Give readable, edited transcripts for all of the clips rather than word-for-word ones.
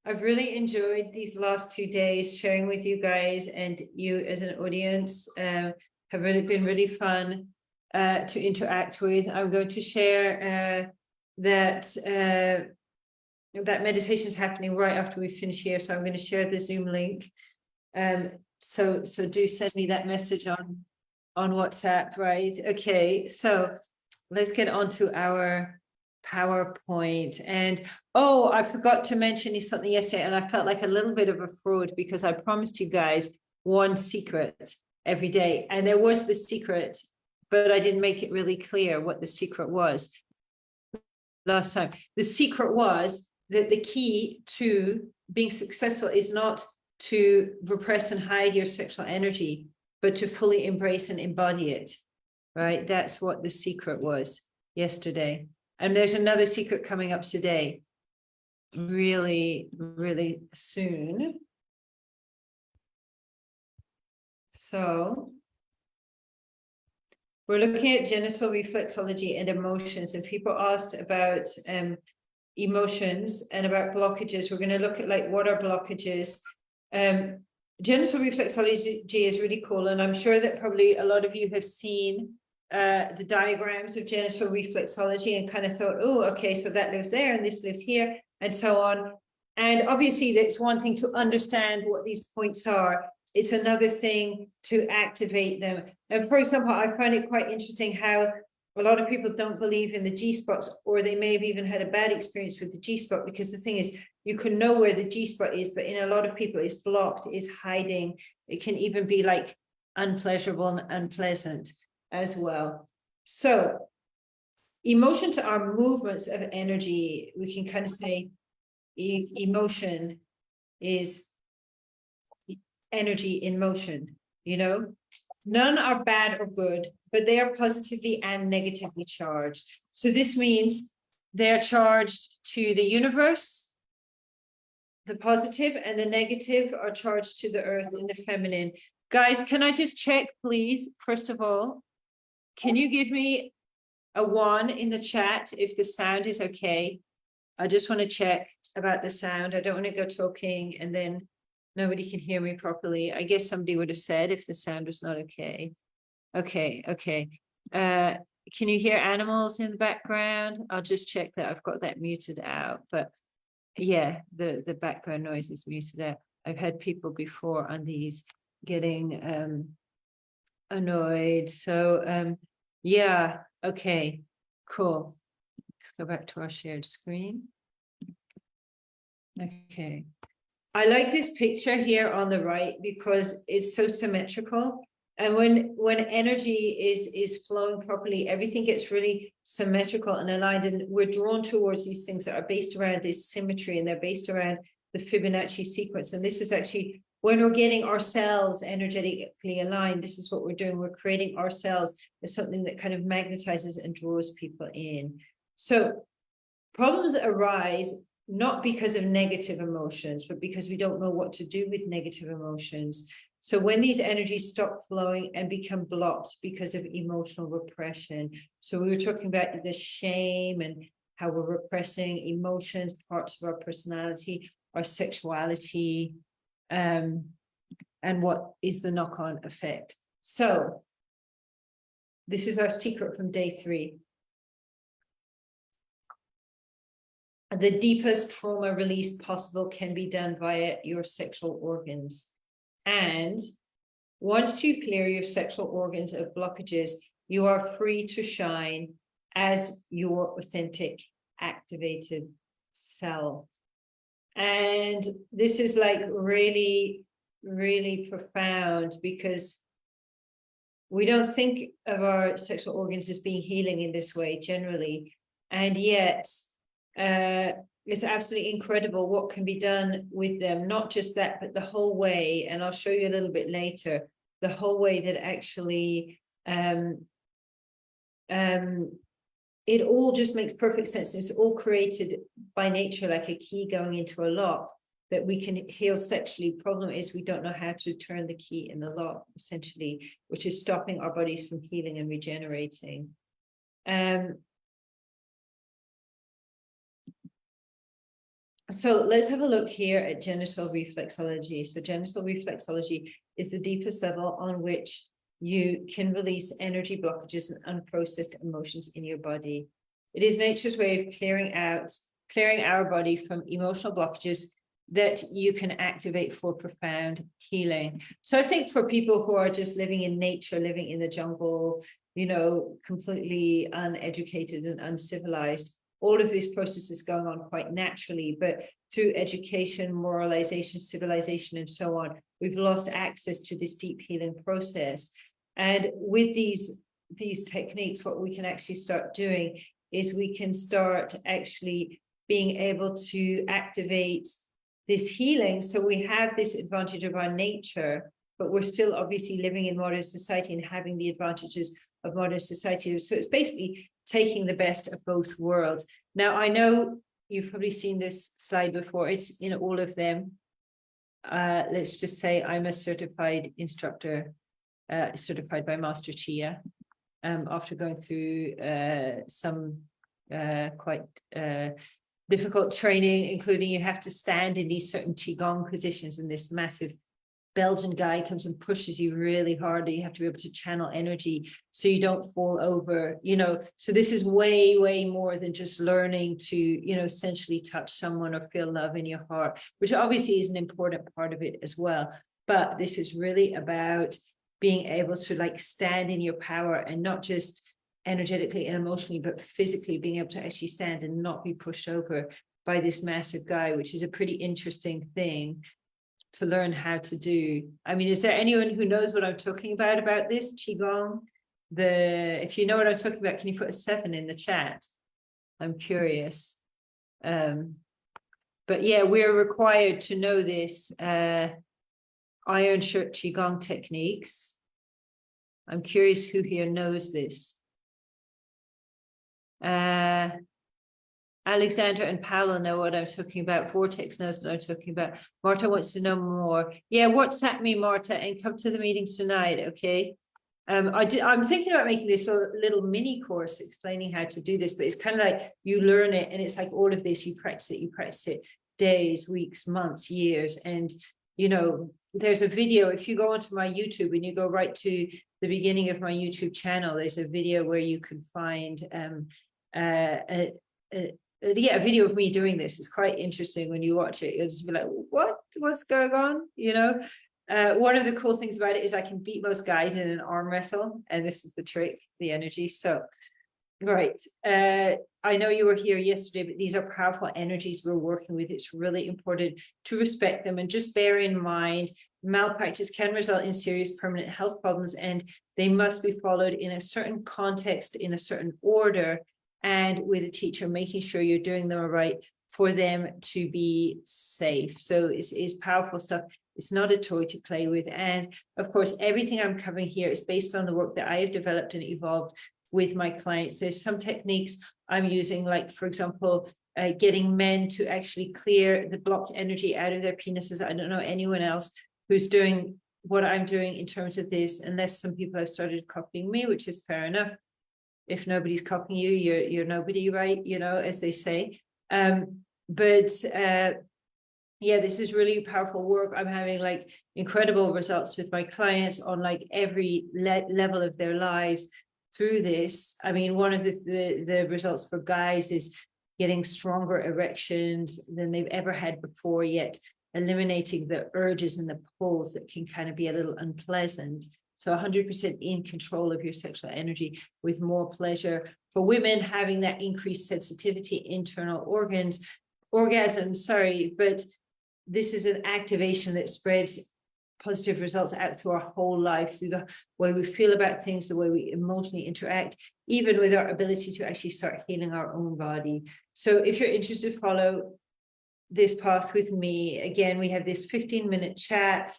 I've really enjoyed these last 2 days sharing with you guys, and you as an audience have really been really fun to interact with. I'm going to share that meditation is happening right after we finish here, so I'm going to share the Zoom link. So do send me that message on WhatsApp, right? Okay, so let's get on to our PowerPoint. And oh, I forgot to mention something yesterday, and I felt like a little bit of a fraud because I promised you guys one secret every day, and there was the secret, but I didn't make it really clear what the secret was last time. The secret was that the key to being successful is not to repress and hide your sexual energy, but to fully embrace and embody it, right? That's what the secret was yesterday. And there's another secret coming up today, really, really soon. So we're looking at genital reflexology and emotions, and people asked about emotions and about blockages. We're going to look at like what are blockages. Genital reflexology is really cool, and I'm sure that probably a lot of you have seen the diagrams of genital reflexology and kind of thought, oh, okay, so that lives there and this lives here and so on. And obviously that's one thing to understand what these points are. It's another thing to activate them. And for example, I find it quite interesting how a lot of people don't believe in the G-spots, or they may have even had a bad experience with the G-spot, because the thing is, you can know where the G-spot is, but in a lot of people it's blocked, it's hiding. It can even be like unpleasurable and unpleasant as well. So emotions are movements of energy. We can kind of say emotion is energy in motion, you know. None are bad or good, but they are positively and negatively charged. So this means they're charged to the universe, the positive, and the negative are charged to the earth in the feminine. Guys, can I just check, please? First of all, can you give me a 1 in the chat if the sound is okay? I just want to check about the sound. I don't want to go talking and then nobody can hear me properly. I guess somebody would have said if the sound was not okay. Okay. Can you hear animals in the background? I'll just check that I've got that muted out. But yeah, the background noise is muted out. I've had people before on these getting annoyed. So yeah, okay, cool. Let's go back to our shared screen. Okay. I like this picture here on the right because it's so symmetrical. And when energy is flowing properly, everything gets really symmetrical and aligned. And we're drawn towards these things that are based around this symmetry, and they're based around the Fibonacci sequence. And this is actually when we're getting ourselves energetically aligned, this is what we're doing. We're creating ourselves as something that kind of magnetizes and draws people in. So problems arise not because of negative emotions, but because we don't know what to do with negative emotions. So when these energies stop flowing and become blocked because of emotional repression. So we were talking about the shame and how we're repressing emotions, parts of our personality, our sexuality, and what is the knock-on effect. So this is our secret from day 3. The deepest trauma release possible can be done via your sexual organs. And once you clear your sexual organs of blockages, you are free to shine as your authentic, activated self. And this is like really, really profound, because we don't think of our sexual organs as being healing in this way generally. And yet, it's absolutely incredible what can be done with them. Not just that, but the whole way, and I'll show you a little bit later, the whole way that actually it all just makes perfect sense. It's all created by nature, like a key going into a lock, that we can heal sexually. Problem is we don't know how to turn the key in the lock, essentially, which is stopping our bodies from healing and regenerating. So let's have a look here at genital reflexology. So genital reflexology is the deepest level on which you can release energy blockages and unprocessed emotions in your body. It is nature's way of clearing our body from emotional blockages that you can activate for profound healing. So I think for people who are just living in nature, living in the jungle, you know, completely uneducated and uncivilized, all of these processes going on quite naturally, but through education, moralization, civilization, and so on, we've lost access to this deep healing process. And with these techniques, what we can actually start doing is we can start actually being able to activate this healing. So we have this advantage of our nature, but we're still obviously living in modern society and having the advantages of modern society. So it's basically taking the best of both worlds. Now, I know you've probably seen this slide before. It's in all of them. Let's just say I'm a certified instructor, certified by Master Chia, after going through some quite difficult training, including you have to stand in these certain Qigong positions, and this massive Belgian guy comes and pushes you really hard, and you have to be able to channel energy so you don't fall over, you know. So this is way, way more than just learning to, you know, essentially touch someone or feel love in your heart, which obviously is an important part of it as well. But this is really about being able to like stand in your power, and not just energetically and emotionally, but physically being able to actually stand and not be pushed over by this massive guy, which is a pretty interesting thing to learn how to do. I mean, is there anyone who knows what I'm talking about this Qigong? If you know what I'm talking about, can you put a 7 in the chat? I'm curious. But yeah, we're required to know this iron shirt Qigong techniques. I'm curious who here knows this. Alexander and Paolo know what I'm talking about. Vortex knows what I'm talking about. Marta wants to know more. Yeah, WhatsApp me, Marta, and come to the meeting tonight, okay? I'm thinking about making this little mini course explaining how to do this, but it's kind of like you learn it, and it's like all of this, you practice it days, weeks, months, years. And, you know, there's a video, if you go onto my YouTube and you go right to the beginning of my YouTube channel, there's a video where you can find a video of me doing this. Is quite interesting. When you watch it, you'll just be like, what's going on, you know? One of the cool things about it is I can beat most guys in an arm wrestle, and this is the trick, the energy. So right, I know you were here yesterday, but these are powerful energies we're working with. It's really important to respect them, and just bear in mind malpractice can result in serious permanent health problems, and they must be followed in a certain context, in a certain order, and with a teacher, making sure you're doing them right for them to be safe. So it's powerful stuff. It's not a toy to play with. And of course, everything I'm covering here is based on the work that I have developed and evolved with my clients. There's some techniques I'm using, like, for example, getting men to actually clear the blocked energy out of their penises. I don't know anyone else who's doing what I'm doing in terms of this, unless some people have started copying me, which is fair enough. If nobody's copying you, you're nobody, right? You know, as they say. Yeah, this is really powerful work. I'm having like incredible results with my clients on like every level of their lives through this. I mean, one of the results for guys is getting stronger erections than they've ever had before, yet eliminating the urges and the pulls that can kind of be a little unpleasant. So 100% in control of your sexual energy with more pleasure. For women, having that increased sensitivity, internal orgasms, but this is an activation that spreads positive results out through our whole life, through the way we feel about things, the way we emotionally interact, even with our ability to actually start healing our own body. So if you're interested, follow this path with me. Again, we have this 15-minute chat.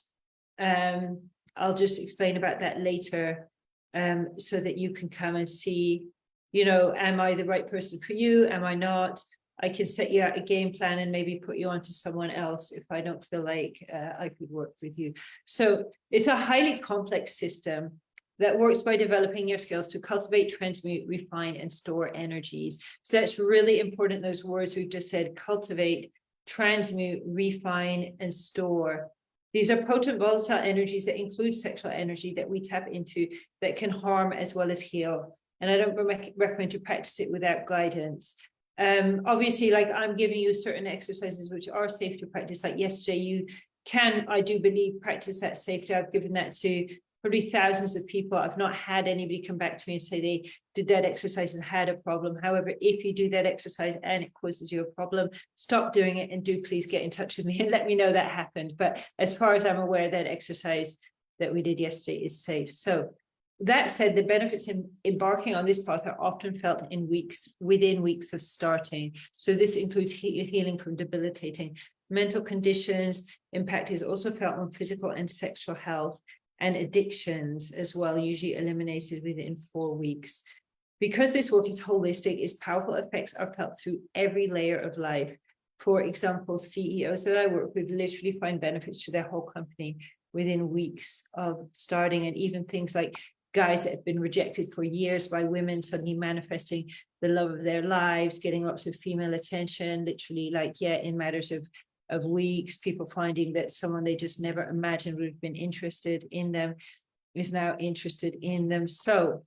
I'll just explain about that later, so that you can come and see, you know, am I the right person for you? Am I not? I can set you out a game plan and maybe put you onto someone else if I don't feel like I could work with you. So it's a highly complex system that works by developing your skills to cultivate, transmute, refine, and store energies. So that's really important, those words we've just said: cultivate, transmute, refine, and store. These are potent volatile energies that include sexual energy that we tap into that can harm as well as heal. And I don't recommend to practice it without guidance. Obviously, like I'm giving you certain exercises which are safe to practice. Like yesterday, you can, I do believe, practice that safely. I've given that to probably thousands of people. I've not had anybody come back to me and say they did that exercise and had a problem. However, if you do that exercise and it causes you a problem, stop doing it and do please get in touch with me and let me know that happened. But as far as I'm aware, that exercise that we did yesterday is safe. So that said, the benefits in embarking on this path are often felt in weeks, within weeks of starting. So this includes healing from debilitating mental conditions. Impact is also felt on physical and sexual health, and addictions as well, usually eliminated within 4 weeks. Because this work is holistic, its powerful effects are felt through every layer of life. For example, CEOs that I work with literally find benefits to their whole company within weeks of starting, and even things like guys that have been rejected for years by women suddenly manifesting the love of their lives, getting lots of female attention, literally like, yeah, in matters of weeks, people finding that someone they just never imagined would have been interested in them is now interested in them. So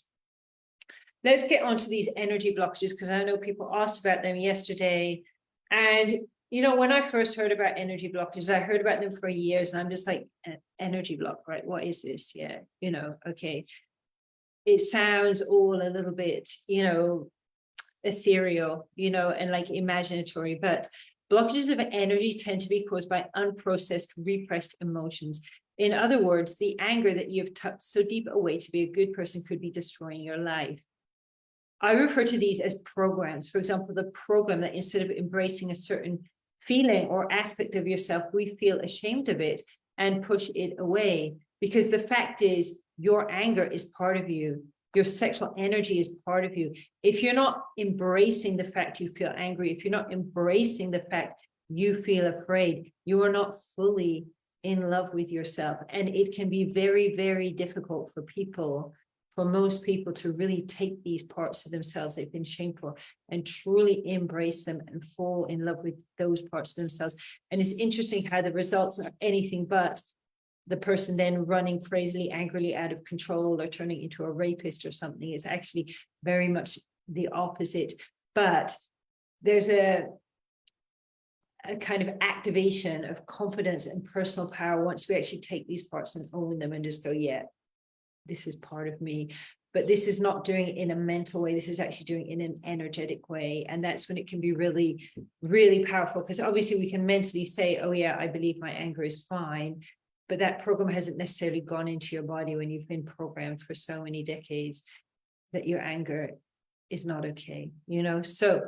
let's get on to these energy blockages, because I know people asked about them yesterday. And, you know, when I first heard about energy blockages, I heard about them for years, and I'm just like, energy block, right? What is this? Yeah, you know, okay. It sounds all a little bit, you know, ethereal, you know, and like imaginatory, but blockages of energy tend to be caused by unprocessed, repressed emotions. In other words, the anger that you've tucked so deep away to be a good person could be destroying your life. I refer to these as programs. For example, the program that instead of embracing a certain feeling or aspect of yourself, we feel ashamed of it and push it away. Because the fact is, your anger is part of you. Your sexual energy is part of you. If you're not embracing the fact you feel angry, if you're not embracing the fact you feel afraid, you are not fully in love with yourself. And it can be very, very difficult for people, for most people, to really take these parts of themselves they've been shamed for and truly embrace them and fall in love with those parts of themselves. And it's interesting how the results are anything but the person then running crazily, angrily out of control or turning into a rapist or something. Is actually very much the opposite. But there's a kind of activation of confidence and personal power once we actually take these parts and own them and just go, yeah, this is part of me. But this is not doing it in a mental way. This is actually doing it in an energetic way. And that's when it can be really, really powerful. Because obviously we can mentally say, oh yeah, I believe my anger is fine. But that program hasn't necessarily gone into your body when you've been programmed for so many decades that your anger is not okay, you know? So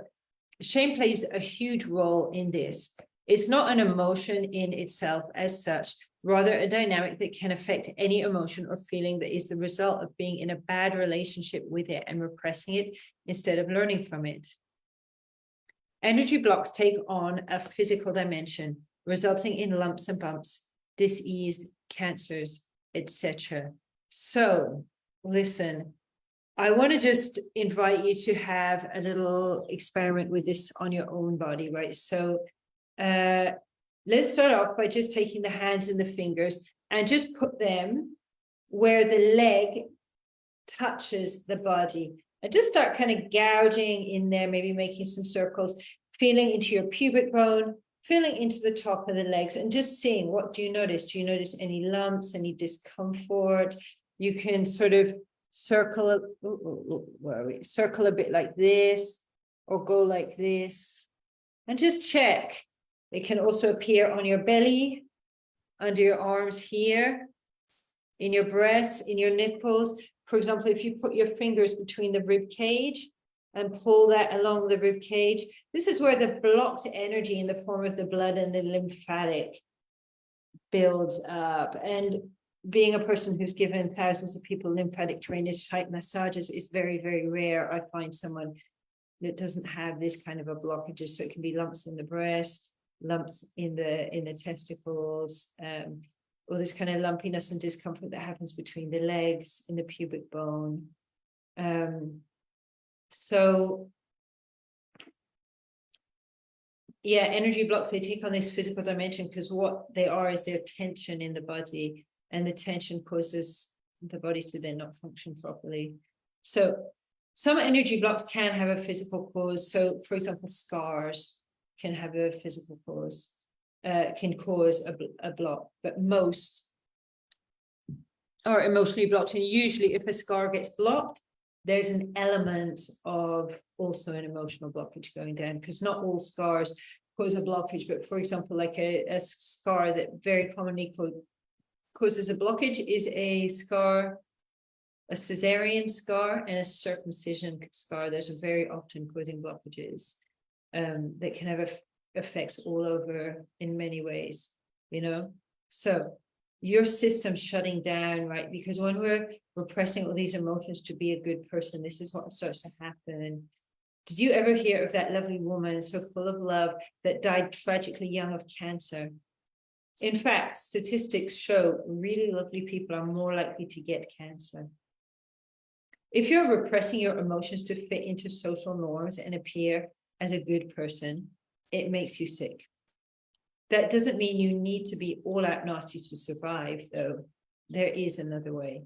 shame plays a huge role in this. It's not an emotion in itself as such, rather a dynamic that can affect any emotion or feeling that is the result of being in a bad relationship with it and repressing it instead of learning from it. Energy blocks take on a physical dimension, resulting in lumps and bumps, dis-ease, cancers, etc. So listen, I want to just invite you to have a little experiment with this on your own body, right? So let's start off by just taking the hands and the fingers and just put them where the leg touches the body. And just start kind of gouging in there, maybe making some circles, feeling into your pubic bone, feeling into the top of the legs, and just seeing, what do you notice? Do you notice any lumps, any discomfort? You can sort of circle, circle a bit like this, or go like this, and just check. It can also appear on your belly, under your arms here, in your breasts, in your nipples. For example, if you put your fingers between the rib cage and pull that along the rib cage, this is where the blocked energy in the form of the blood and the lymphatic builds up. And being a person who's given thousands of people lymphatic drainage type massages is very, very rare. I find someone that doesn't have this kind of a blockage. So it can be lumps in the breast, lumps in the testicles, or this kind of lumpiness and discomfort that happens between the legs, in the pubic bone. So yeah, energy blocks, they take on this physical dimension because what they are is their tension in the body, and the tension causes the body to then not function properly. So some energy blocks can have a physical cause. So for example, scars can have a physical cause, can cause a block, but most are emotionally blocked. And usually if a scar gets blocked, there's an element of also an emotional blockage going down, because not all scars cause a blockage. But for example, like a scar that very commonly causes a blockage is a scar, a cesarean scar, and a circumcision scar. Those are very often causing blockages that can have effects all over in many ways, you know. So your system shutting down, right? Because when we're repressing all these emotions to be a good person, this is what starts to happen. Did you ever hear of that lovely woman so full of love that died tragically young of cancer? In fact, statistics show really lovely people are more likely to get cancer. If you're repressing your emotions to fit into social norms and appear as a good person, it makes you sick. That doesn't mean you need to be all out nasty to survive, though. There is another way.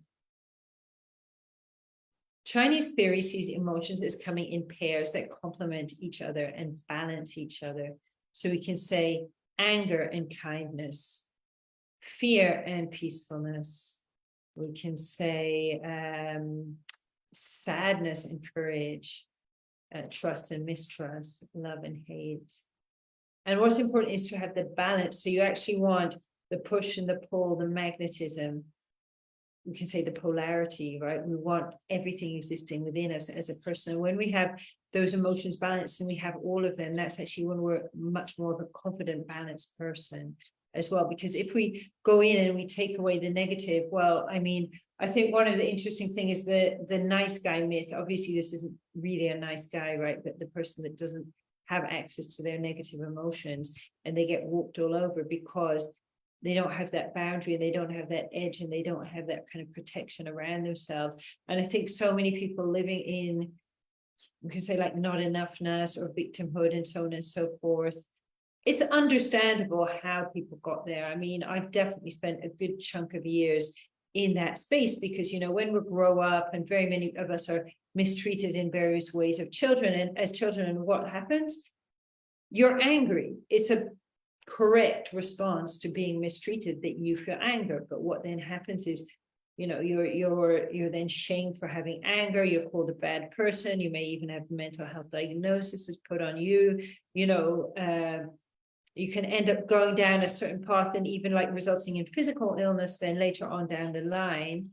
Chinese theory sees emotions as coming in pairs that complement each other and balance each other. So we can say anger and kindness, fear and peacefulness. We can say sadness and courage, trust and mistrust, love and hate. And what's important is to have the balance. So you actually want the push and the pull, the magnetism. We can say the polarity, right? We want everything existing within us as a person. And when we have those emotions balanced and we have all of them, that's actually when we're much more of a confident, balanced person as well. Because if we go in and we take away the negative, well, I mean, I think one of the interesting things is the nice guy myth. Obviously, this isn't really a nice guy, right? But the person that doesn't have access to their negative emotions and they get walked all over because they don't have that boundary and they don't have that edge and they don't have that kind of protection around themselves. And I think so many people living in, we can say like not enoughness or victimhood and so on and so forth. It's understandable how people got there. I mean, I've definitely spent a good chunk of years in that space because, you know, when we grow up and very many of us are mistreated in various ways of children and as children, and what happens? You're angry. It's a correct response to being mistreated that you feel anger. But what then happens is, you know, you're then shamed for having anger. You're called a bad person. You may even have mental health diagnosis put on you. You know, you can end up going down a certain path and even like resulting in physical illness then later on down the line.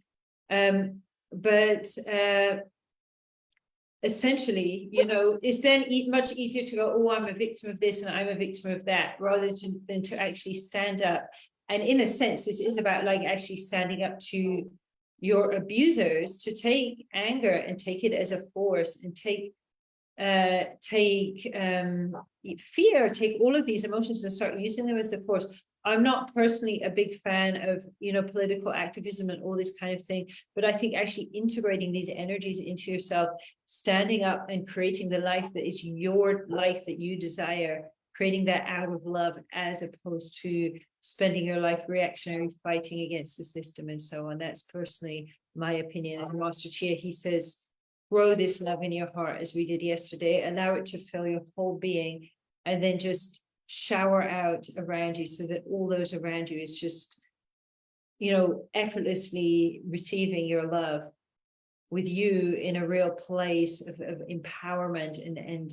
Essentially, you know, it's then much easier to go, oh, I'm a victim of this and I'm a victim of that, rather than to actually stand up. And in a sense, this is about like actually standing up to your abusers, to take anger and take it as a force and take fear, take all of these emotions and start using them as a force. I'm not personally a big fan of, you know, political activism and all this kind of thing, but I think actually integrating these energies into yourself, standing up and creating the life that is your life that you desire, creating that out of love, as opposed to spending your life reactionary, fighting against the system and so on. That's personally my opinion. And Master Chia, he says, grow this love in your heart, as we did yesterday, allow it to fill your whole being, and then just shower out around you so that all those around you is just, you know, effortlessly receiving your love with you in a real place of empowerment and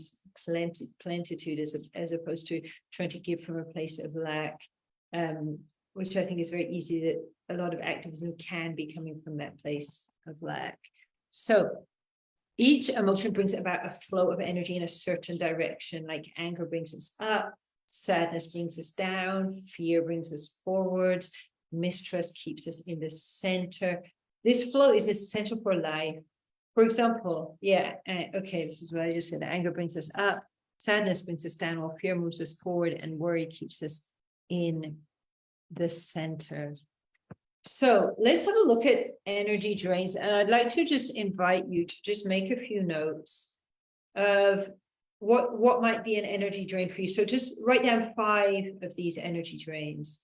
plenitude as opposed to trying to give from a place of lack, which I think is very easy that a lot of activism can be coming from that place of lack. So each emotion brings about a flow of energy in a certain direction, like anger brings us up, sadness brings us down, fear brings us forwards, mistrust keeps us in the center. This flow is essential for life. For example, okay, this is what I just said. Anger brings us up, sadness brings us down, while fear moves us forward, and worry keeps us in the center. So let's have a look at energy drains. And I'd like to just invite you to just make a few notes of what might be an energy drain for you. So just write down 5 of these energy drains.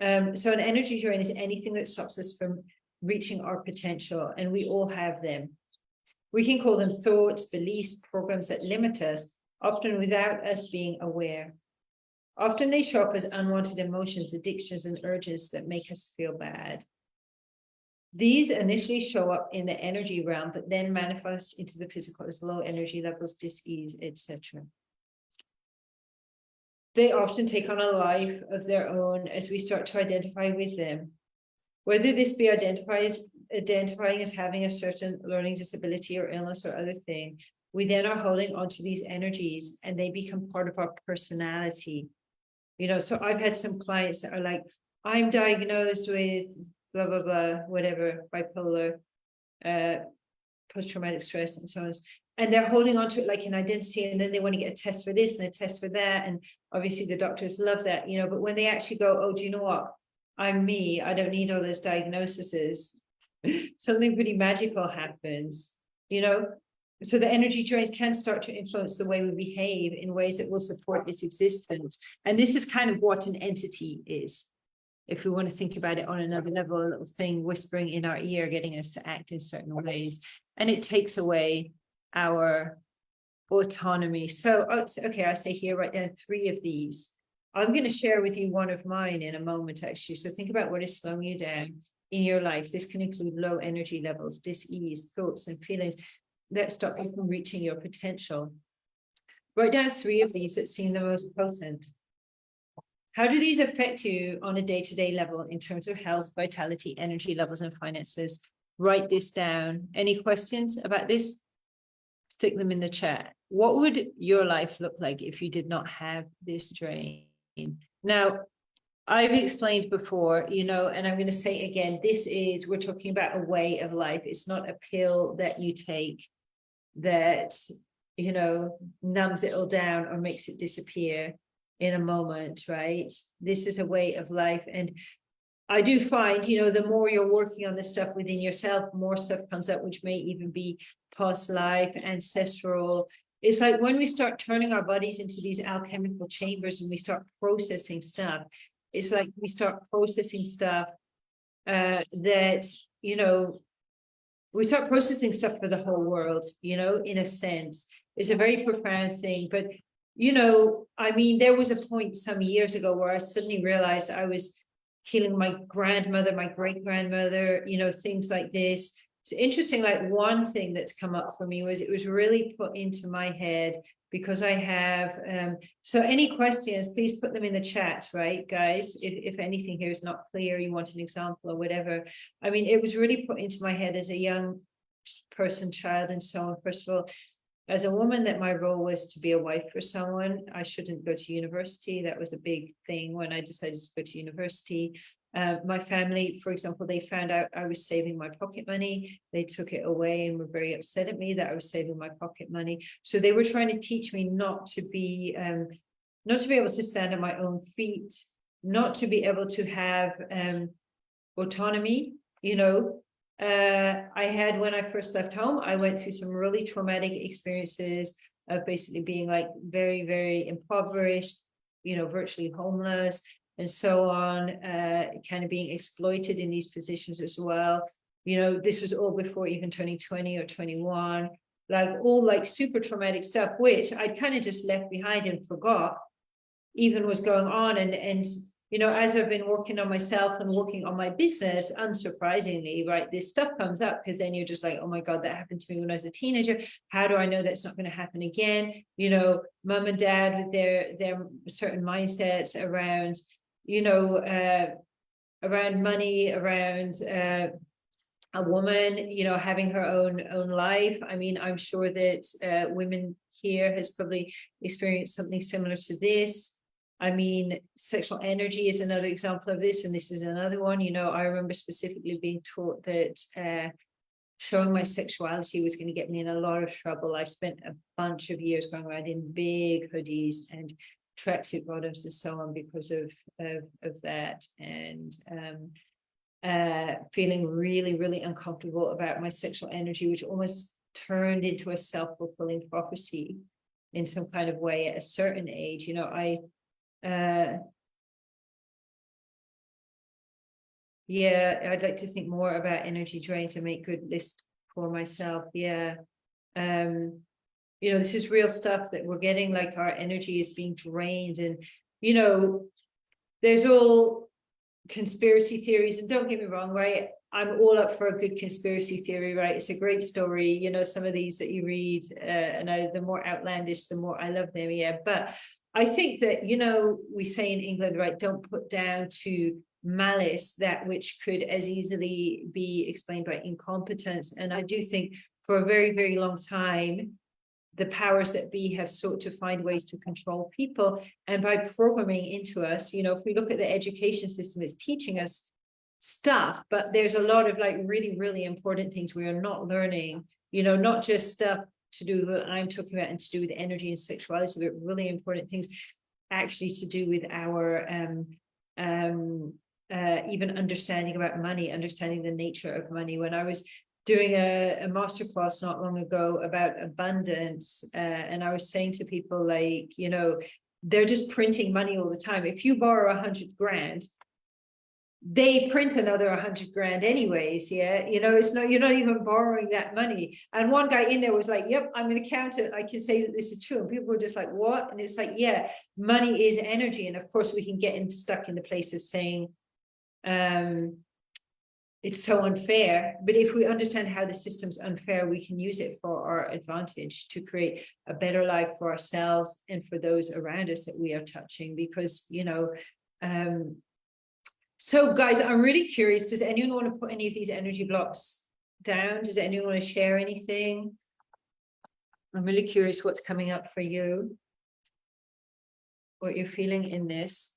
So an energy drain is anything that stops us from reaching our potential, and we all have them. We can call them thoughts, beliefs, programs that limit us, often without us being aware. Often they show up as unwanted emotions, addictions, and urges that make us feel bad. These initially show up in the energy realm, but then manifest into the physical as low energy levels, dis-ease, etc. They often take on a life of their own as we start to identify with them. Whether this be identifying as having a certain learning disability or illness or other thing, we then are holding onto these energies and they become part of our personality. You know, so I've had some clients that are like, I'm diagnosed with blah, blah, blah, whatever, bipolar, post-traumatic stress and so on. And they're holding on to it like an identity, and then they want to get a test for this and a test for that. And obviously the doctors love that, you know, but when they actually go, oh, do you know what? I'm me, I don't need all those diagnoses. Something pretty magical happens, you know? So the energy drains can start to influence the way we behave in ways that will support its existence. And this is kind of what an entity is. If we want to think about it on another level, a little thing whispering in our ear, getting us to act in certain ways. And it takes away our autonomy. So, okay, I say here, write down 3 of these. I'm going to share with you one of mine in a moment, actually. So think about what is slowing you down in your life. This can include low energy levels, dis-ease, thoughts and feelings that stop you from reaching your potential. Write down 3 of these that seem the most potent. How do these affect you on a day-to-day level in terms of health, vitality, energy levels, and finances? Write this down. Any questions about this? Stick them in the chat. What would your life look like if you did not have this drain? Now, I've explained before, you know, and I'm going to say again, we're talking about a way of life. It's not a pill that you take that, you know, numbs it all down or makes it disappear in a moment, right? This is a way of life. And I do find, you know, the more you're working on this stuff within yourself, more stuff comes up, which may even be past life, ancestral. It's like when we start turning our bodies into these alchemical chambers and we start processing stuff, it's like we start processing stuff that, you know, we start processing stuff for the whole world, you know, in a sense. It's a very profound thing. But, you know, I mean, there was a point some years ago where I suddenly realized I was healing my grandmother, my great-grandmother, you know, things like this. It's interesting, like one thing that's come up for me was it was really put into my head because I have, so any questions, please put them in the chat, right, guys? If anything here is not clear, you want an example or whatever. I mean, it was really put into my head as a young person, child, and so on. First of all, as a woman, that my role was to be a wife for someone. I shouldn't go to university. That was a big thing when I decided to go to university. My family, for example, they found out I was saving my pocket money. They took it away and were very upset at me that I was saving my pocket money. So they were trying to teach me not to be able to stand on my own feet, not to be able to have autonomy, you know. I had, when I first left home, I went through some really traumatic experiences of basically being like very, very impoverished, you know, virtually homeless and so on, kind of being exploited in these positions as well. You know, this was all before even turning 20 or 21, like all like super traumatic stuff, which I'd kind of just left behind and forgot even was going on. And you know, as I've been working on myself and working on my business, unsurprisingly, right, this stuff comes up because then you're just like, oh my God, that happened to me when I was a teenager. How do I know that's not going to happen again? You know, mom and dad with their certain mindsets around, you know, around money, around a woman, you know, having her own life. I mean, I'm sure that women here has probably experienced something similar to this. I mean, sexual energy is another example of this, and this is another one. You know, I remember specifically being taught that showing my sexuality was going to get me in a lot of trouble. I spent a bunch of years going around in big hoodies and tracksuit bottoms and so on because of that, and feeling really, really uncomfortable about my sexual energy, which almost turned into a self-fulfilling prophecy. in some kind of way at a certain age. You know, yeah, I'd like to think more about energy drains and make good list for myself. Yeah. You know, this is real stuff that we're getting, like our energy is being drained. And, you know, there's all conspiracy theories, and don't get me wrong, right? I'm all up for a good conspiracy theory, right? It's a great story, you know, some of these that you read, and the more outlandish, the more I love them. Yeah. But I think that, you know, we say in England, right, don't put down to malice that which could as easily be explained by incompetence. And I do think for a very, very long time, the powers that be have sought to find ways to control people. And by programming into us, you know, if we look at the education system, it's teaching us stuff, but there's a lot of like really, really important things we are not learning, you know, not just stuff to do that I'm talking about and to do with energy and sexuality, but really important things actually to do with our even understanding about money, understanding the nature of money. When I was doing a masterclass not long ago about abundance, and I was saying to people, like, you know, they're just printing money all the time. If you borrow 100 grand, they print another 100 grand anyways. Yeah, you know, it's not, you're not even borrowing that money. And one guy in there was like, yep, I'm an accountant, I can say that this is true. And people were just like, what? And it's like, yeah, money is energy. And of course we can get stuck in the place of saying it's so unfair. But if we understand how the system's unfair, we can use it for our advantage to create a better life for ourselves and for those around us that we are touching. Because, you know, so guys, I'm really curious, does anyone want to put any of these energy blocks down? Does anyone want to share anything? I'm really curious what's coming up for you, what you're feeling in this.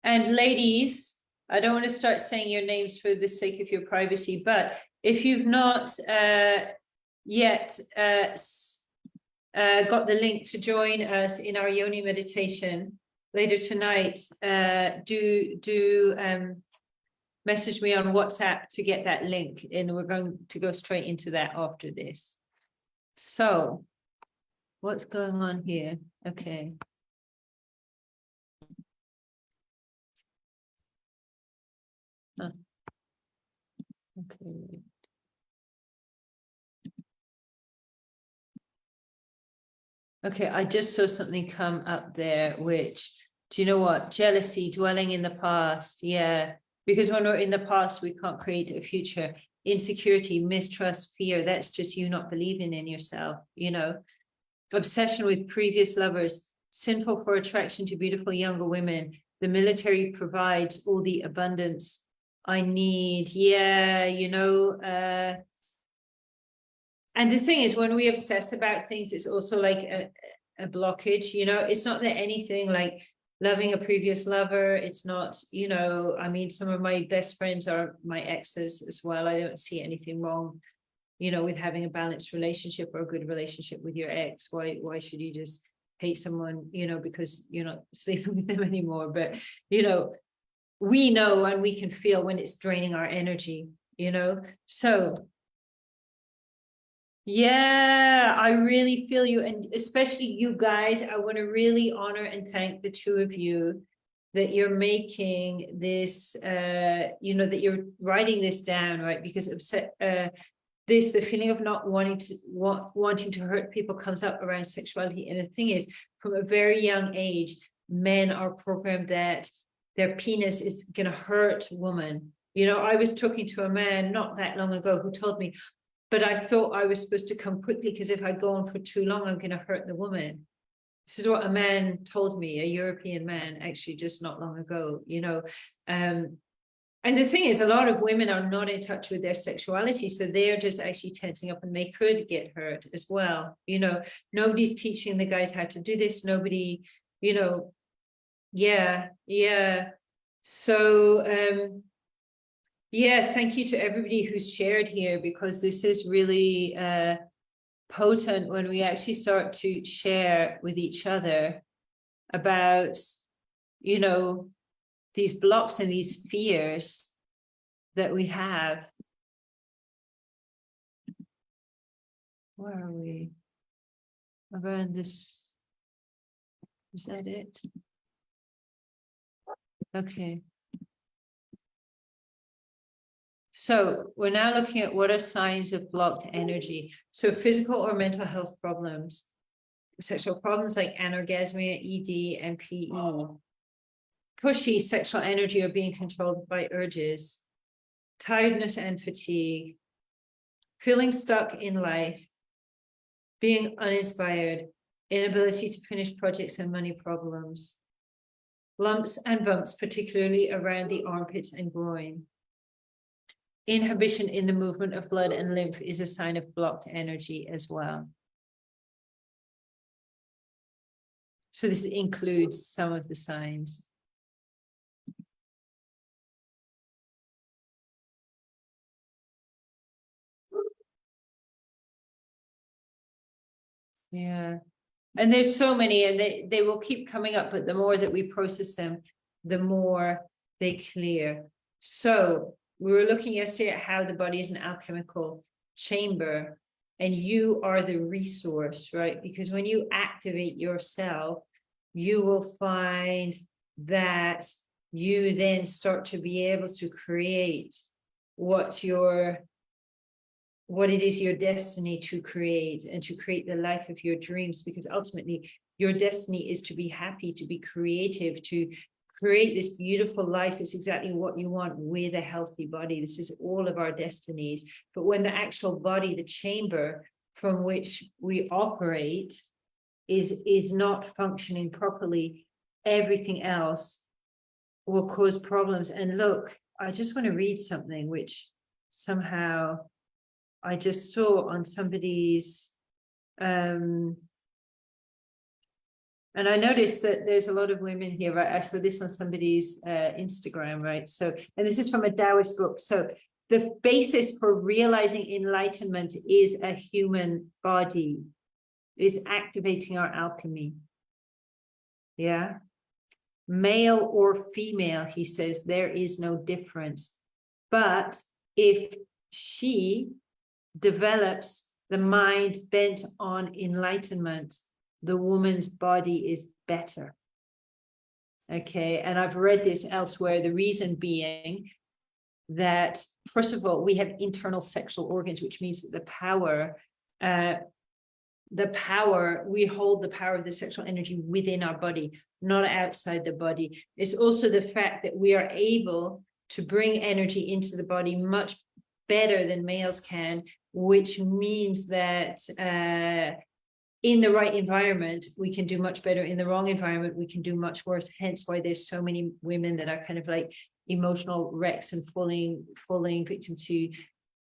And ladies, I don't want to start saying your names for the sake of your privacy, but if you've not yet got the link to join us in our yoni meditation later tonight, do message me on WhatsApp to get that link, and we're going to go straight into that after this. So what's going on here? Okay. Huh. Okay. Okay, I just saw something come up there, which, do you know what? Jealousy, dwelling in the past. Yeah, because when we're in the past, we can't create a future. Insecurity, mistrust, fear, that's just you not believing in yourself, you know. Obsession with previous lovers, sinful for attraction to beautiful younger women. The military provides all the abundance I need. Yeah, you know, and the thing is, when we obsess about things, it's also like a blockage, you know. It's not that anything like loving a previous lover, it's not, you know, I mean, some of my best friends are my exes as well. I don't see anything wrong, you know, with having a balanced relationship or a good relationship with your ex. Why should you just hate someone, you know, because you're not sleeping with them anymore? But, you know, we know and we can feel when it's draining our energy, you know. So yeah, I really feel you. And especially you guys, I want to really honor and thank the two of you that you're making this, you know, that you're writing this down, right? Because the feeling of not wanting to hurt people comes up around sexuality. And the thing is, from a very young age, men are programmed that their penis is going to hurt women. You know, I was talking to a man not that long ago who told me, but I thought I was supposed to come quickly because if I go on for too long, I'm going to hurt the woman. This is what a man told me, a European man, actually, just not long ago, you know. And the thing is, a lot of women are not in touch with their sexuality, so they're just actually tensing up and they could get hurt as well. You know, nobody's teaching the guys how to do this. Nobody, you know, Yeah, yeah. So yeah, thank you to everybody who's shared here, because this is really potent when we actually start to share with each other about, you know, these blocks and these fears that we have. Where are we? Around this. Is that it? Okay. So we're now looking at what are signs of blocked energy. So physical or mental health problems, sexual problems like anorgasmia, ED, and PE, pushy sexual energy or being controlled by urges, tiredness and fatigue, feeling stuck in life, being uninspired, inability to finish projects and money problems, lumps and bumps, particularly around the armpits and groin. Inhibition in the movement of blood and lymph is a sign of blocked energy as well. So this includes some of the signs. Yeah. And there's so many, and they will keep coming up, but the more that we process them, the more they clear. So we were looking yesterday at how the body is an alchemical chamber, and you are the resource, right? Because when you activate yourself, you will find that you then start to be able to create what it is your destiny to create, and to create the life of your dreams, because ultimately your destiny is to be happy, to be creative, to create this beautiful life. That's exactly what you want with a healthy body. This is all of our destinies. But when the actual body, the chamber from which we operate, is not functioning properly, everything else will cause problems. And look, I just want to read something which somehow I just saw on somebody's, and I noticed that there's a lot of women here, right? I saw this on somebody's Instagram, right? So, and this is from a Taoist book. So the basis for realizing enlightenment is a human body, is activating our alchemy. Yeah. Male or female, he says, there is no difference. But if she develops the mind bent on enlightenment, the woman's body is better. Okay, and I've read this elsewhere, the reason being that, first of all, we have internal sexual organs, which means that we hold the power of the sexual energy within our body, not outside the body. It's also the fact that we are able to bring energy into the body much better than males can, which means that in the right environment, we can do much better. In the wrong environment, we can do much worse. Hence why there's so many women that are kind of like emotional wrecks and falling victim to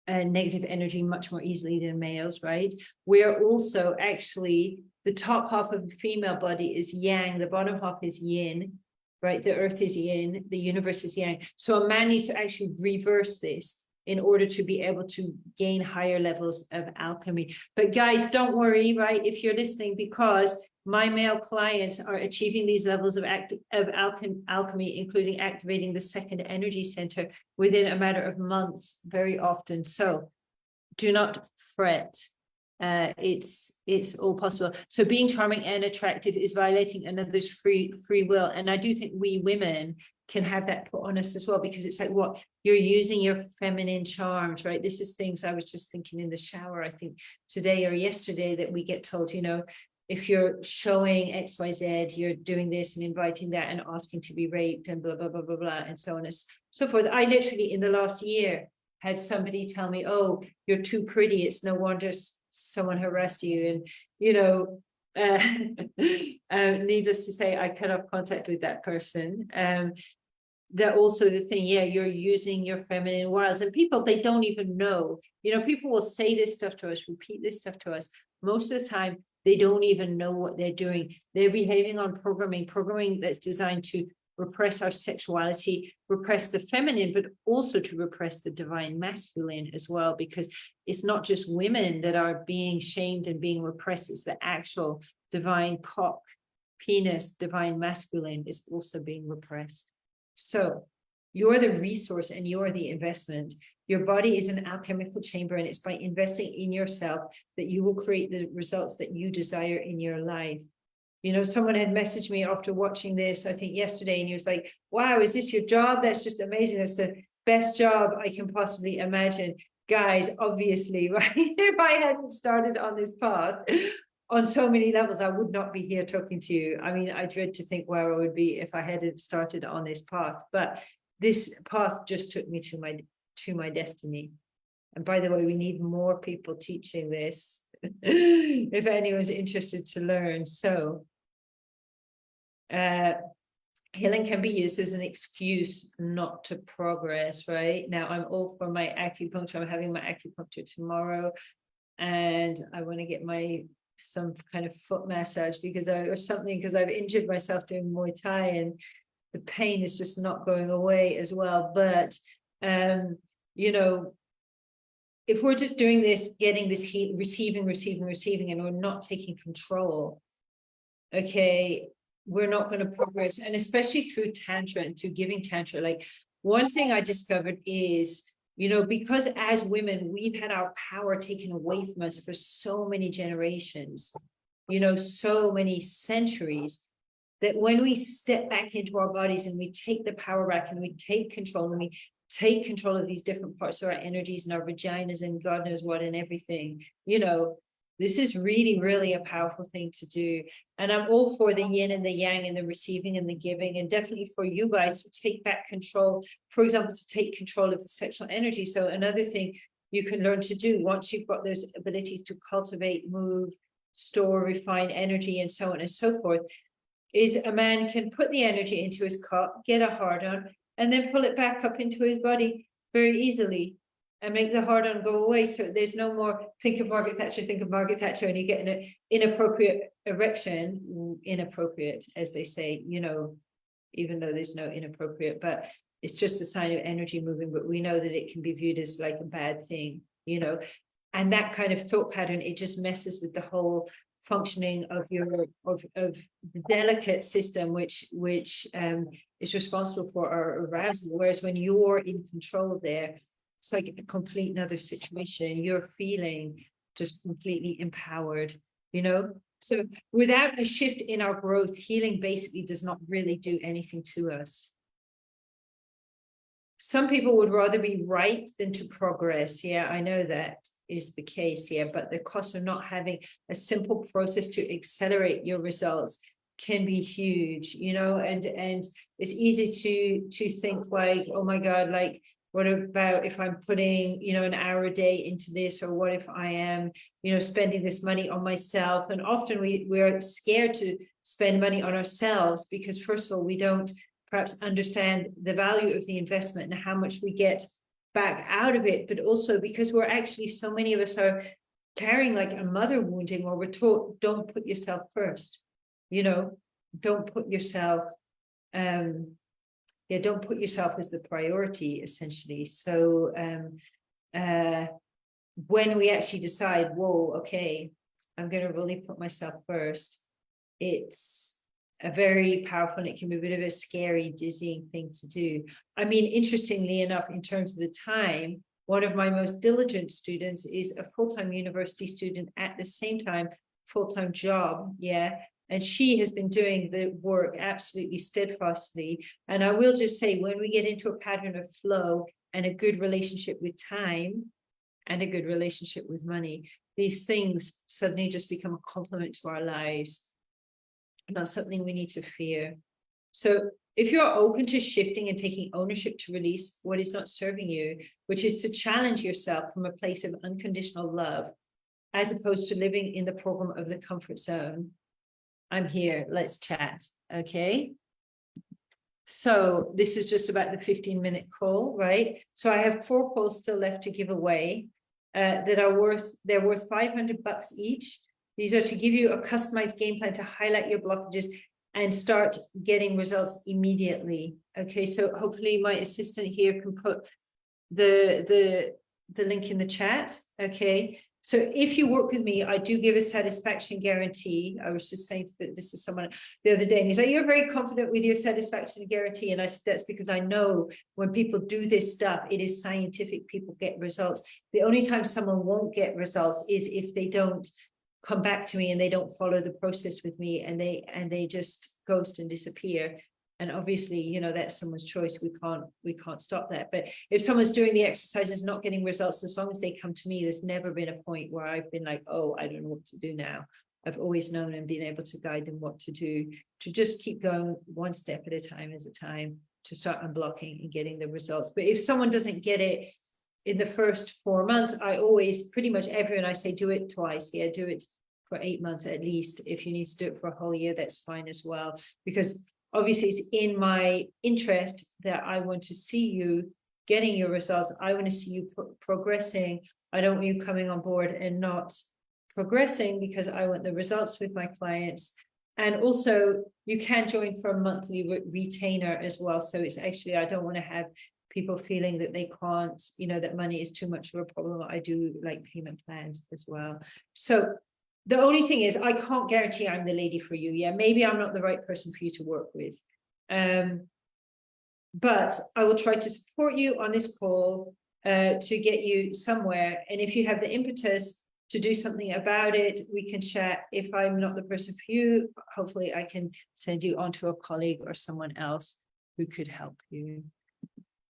negative energy much more easily than males, right? We're also actually, the top half of the female body is yang, the bottom half is yin, right? The earth is yin, the universe is yang. So a man needs to actually reverse this in order to be able to gain higher levels of alchemy. But guys, don't worry, right? If you're listening, because my male clients are achieving these levels of alchemy, including activating the second energy center within a matter of months, very often. So do not fret. It's all possible. So being charming and attractive is violating another's free will. And I do think we women can have that put on us as well, because it's like, what, you're using your feminine charms, right? This is things I was just thinking in the shower, I think today or yesterday, that we get told, you know, if you're showing XYZ, you're doing this and inviting that and asking to be raped and blah, blah, blah, blah, blah, and so on and so forth. I literally in the last year had somebody tell me, oh, you're too pretty, it's no wonder someone harassed you. And, you know, needless to say, I cut off contact with that person. that also the thing, yeah, you're using your feminine wiles, and people, they don't even know, you know, people will say this stuff to us, repeat this stuff to us. Most of the time, they don't even know what they're doing. They're behaving on programming that's designed to repress our sexuality, repress the feminine, but also to repress the divine masculine as well, because it's not just women that are being shamed and being repressed, it's the actual divine cock, penis, divine masculine is also being repressed. So you're the resource and you're the investment. Your body is an alchemical chamber, and it's by investing in yourself that you will create the results that you desire in your life. You know, someone had messaged me after watching this, I think yesterday, and he was like, wow, is this your job? That's just amazing. That's the best job I can possibly imagine. Guys, obviously, right? If I hadn't started on this path, on so many levels, I would not be here talking to you. I mean, I dread to think where I would be if I hadn't started on this path. But this path just took me to my destiny. And by the way, we need more people teaching this if anyone's interested to learn. So healing can be used as an excuse not to progress, right? Now, I'm all for my acupuncture. I'm having my acupuncture tomorrow, and I want to get some kind of foot massage because I've injured myself doing Muay Thai, and the pain is just not going away as well. But you know, if we're just doing this, getting this heat, receiving, and we're not taking control, okay, we're not going to progress. And especially through Tantra and through giving Tantra, like one thing I discovered is, you know, because as women, we've had our power taken away from us for so many generations, you know, so many centuries, that when we step back into our bodies and we take the power back and we take control, and we take control of these different parts of our energies and our vaginas and God knows what and everything, you know, this is really, really a powerful thing to do. And I'm all for the yin and the yang and the receiving and the giving, and definitely for you guys to take back control, for example, to take control of the sexual energy. So another thing you can learn to do once you've got those abilities to cultivate, move, store, refine energy, and so on and so forth, is a man can put the energy into his cock, get a hard on, and then pull it back up into his body very easily and make the hard on go away. So there's no more think of Margaret Thatcher, and you get an inappropriate erection, inappropriate, as they say, you know, even though there's no inappropriate, but it's just a sign of energy moving, but we know that it can be viewed as like a bad thing, you know, and that kind of thought pattern, it just messes with the whole functioning of the delicate system, which is responsible for our arousal. Whereas when you're in control there, it's like a complete another situation. You're feeling just completely empowered, you know. So without a shift in our growth, healing basically does not really do anything to us. Some people would rather be right than to progress. Yeah, I know that is the case here, but the cost of not having a simple process to accelerate your results can be huge, you know, and it's easy to think like, oh my God, like, what about if I'm putting, you know, an hour a day into this, or what if I am, you know, spending this money on myself? And often we're scared to spend money on ourselves because, first of all, we don't perhaps understand the value of the investment and how much we get back out of it, but also because we're actually, so many of us are carrying like a mother wounding, or we're taught, don't put yourself first, you know, don't put yourself, don't put yourself as the priority, essentially. So when we actually decide, whoa, okay, I'm going to really put myself first, it's a very powerful, and it can be a bit of a scary, dizzying thing to do. I mean, interestingly enough, in terms of the time, one of my most diligent students is a full-time university student at the same time, full-time job, yeah. And she has been doing the work absolutely steadfastly. And I will just say, when we get into a pattern of flow and a good relationship with time and a good relationship with money, these things suddenly just become a complement to our lives, not something we need to fear. So if you're open to shifting and taking ownership to release what is not serving you, which is to challenge yourself from a place of unconditional love, as opposed to living in the program of the comfort zone, I'm here, let's chat, okay? So this is just about the 15-minute call, right? So I have 4 calls still left to give away that are worth $500 each. These are to give you a customized game plan to highlight your blockages and start getting results immediately. Okay, so hopefully my assistant here can put the link in the chat. Okay, so if you work with me, I do give a satisfaction guarantee. I was just saying that this is someone the other day, and he's like, "You're very confident with your satisfaction guarantee," and I said, "That's because I know when people do this stuff, it is scientific. People get results. The only time someone won't get results is if they don't come back to me and they don't follow the process with me, and they just ghost and disappear." And obviously, you know, that's someone's choice. We can't stop that. But if someone's doing the exercises, not getting results, as long as they come to me, there's never been a point where I've been like, oh, I don't know what to do now. I've always known and been able to guide them what to do, to just keep going one step at a time to start unblocking and getting the results. But if someone doesn't get it in the first 4 months, I always, pretty much everyone, I say, do it twice. Yeah, do it for 8 months at least. If you need to do it for a whole year, that's fine as well. Because obviously it's in my interest that I want to see you getting your results. I want to see you progressing. I don't want you coming on board and not progressing, because I want the results with my clients. And also you can join for a monthly retainer as well. So it's actually, I don't want to have people feeling that they can't, you know, that money is too much of a problem. I do like payment plans as well. So the only thing is, I can't guarantee I'm the lady for you. Yeah, maybe I'm not the right person for you to work with. But I will try to support you on this call to get you somewhere. And if you have the impetus to do something about it, we can chat. If I'm not the person for you, hopefully I can send you on to a colleague or someone else who could help you.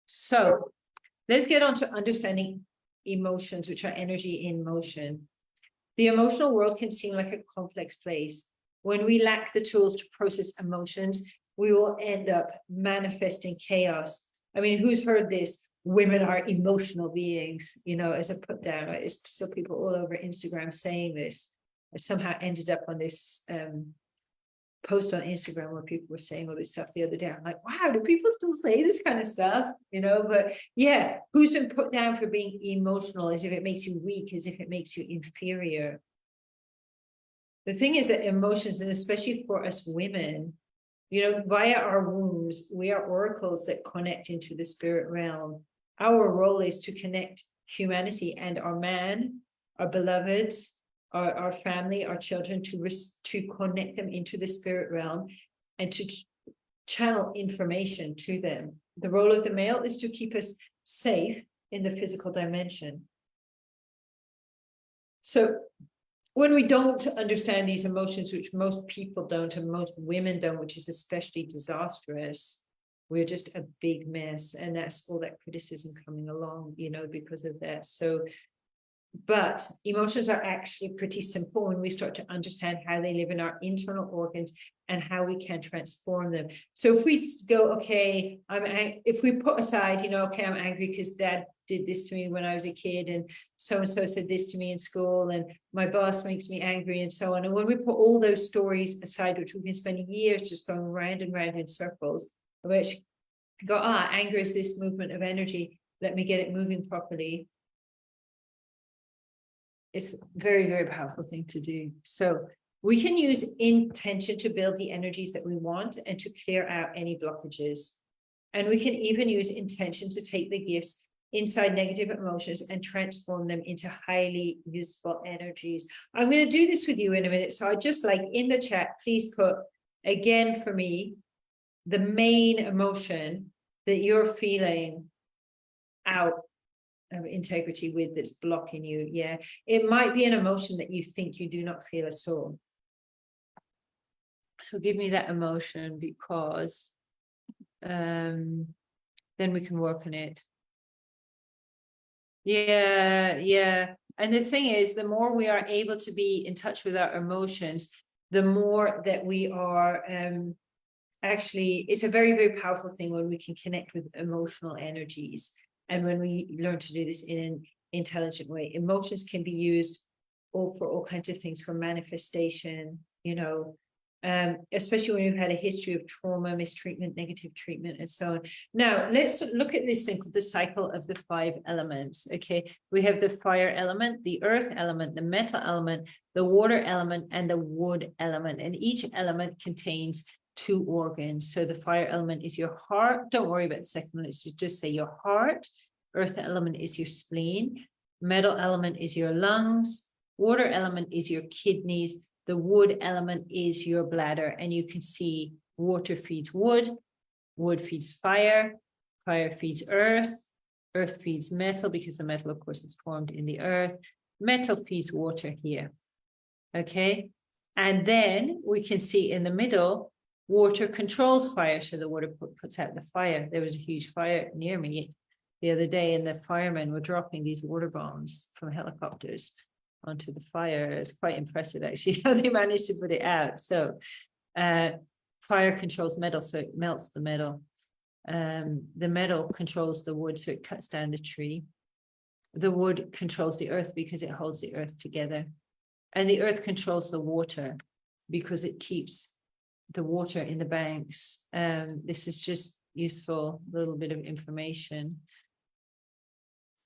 So let's get on to understanding emotions, which are energy in motion. The emotional world can seem like a complex place. When we lack the tools to process emotions, we will end up manifesting chaos. I mean, who's heard this? Women are emotional beings, you know, as a put down. It's still people all over Instagram saying this. I somehow ended up on this post on Instagram where people were saying all this stuff the other day. I'm like, wow, do people still say this kind of stuff? You know, but yeah, who's been put down for being emotional, as if it makes you weak, as if it makes you inferior? The thing is that emotions, and especially for us women, you know, via our wombs, we are oracles that connect into the spirit realm. Our role is to connect humanity and our man, our beloveds, our family, our children, to connect them into the spirit realm and to channel information to them. The role of the male is to keep us safe in the physical dimension. So when we don't understand these emotions, which most people don't and most women don't, which is especially disastrous, we're just a big mess. And that's all that criticism coming along, you know, because of that. So, but emotions are actually pretty simple when we start to understand how they live in our internal organs and how we can transform them. So if we go, okay, if we put aside, you know, okay, I'm angry because dad did this to me when I was a kid, and so-and-so said this to me in school, and my boss makes me angry, and so on. And when we put all those stories aside, which we can spend years just going round and round in circles, which go, anger is this movement of energy, let me get it moving properly. It's a very, very powerful thing to do. So we can use intention to build the energies that we want and to clear out any blockages. And we can even use intention to take the gifts inside negative emotions and transform them into highly useful energies. I'm going to do this with you in a minute. So I just like in the chat, please put again for me, the main emotion that you're feeling out of integrity with, that's blocking you. Yeah, it might be an emotion that you think you do not feel at all. So give me that emotion, because then we can work on it. Yeah. And the thing is, the more we are able to be in touch with our emotions, the more that we are actually, it's a very, very powerful thing when we can connect with emotional energies. And when we learn to do this in an intelligent way, emotions can be used for all kinds of things, for manifestation, you know, especially when you've had a history of trauma, mistreatment, negative treatment, and so on. Now, let's look at this thing called the cycle of the 5 elements. Okay, we have the fire element, the earth element, the metal element, the water element, and the wood element. And each element contains 2 organs. So the fire element is your heart. Don't worry about the second one. Let's just say your heart. Earth element is your spleen. Metal element is your lungs. Water element is your kidneys. The wood element is your bladder. And you can see water feeds wood, wood feeds fire, fire feeds earth, earth feeds metal because the metal, of course, is formed in the earth. Metal feeds water here. Okay. And then we can see in the middle, water controls fire. So the water puts out the fire. There was a huge fire near me the other day, and the firemen were dropping these water bombs from helicopters onto the fire. It's quite impressive, actually, how they managed to put it out. So fire controls metal, so it melts the metal. The metal controls the wood, so it cuts down the tree. The wood controls the earth because it holds the earth together. And the earth controls the water because it keeps the water in the banks. This is just useful little bit of information.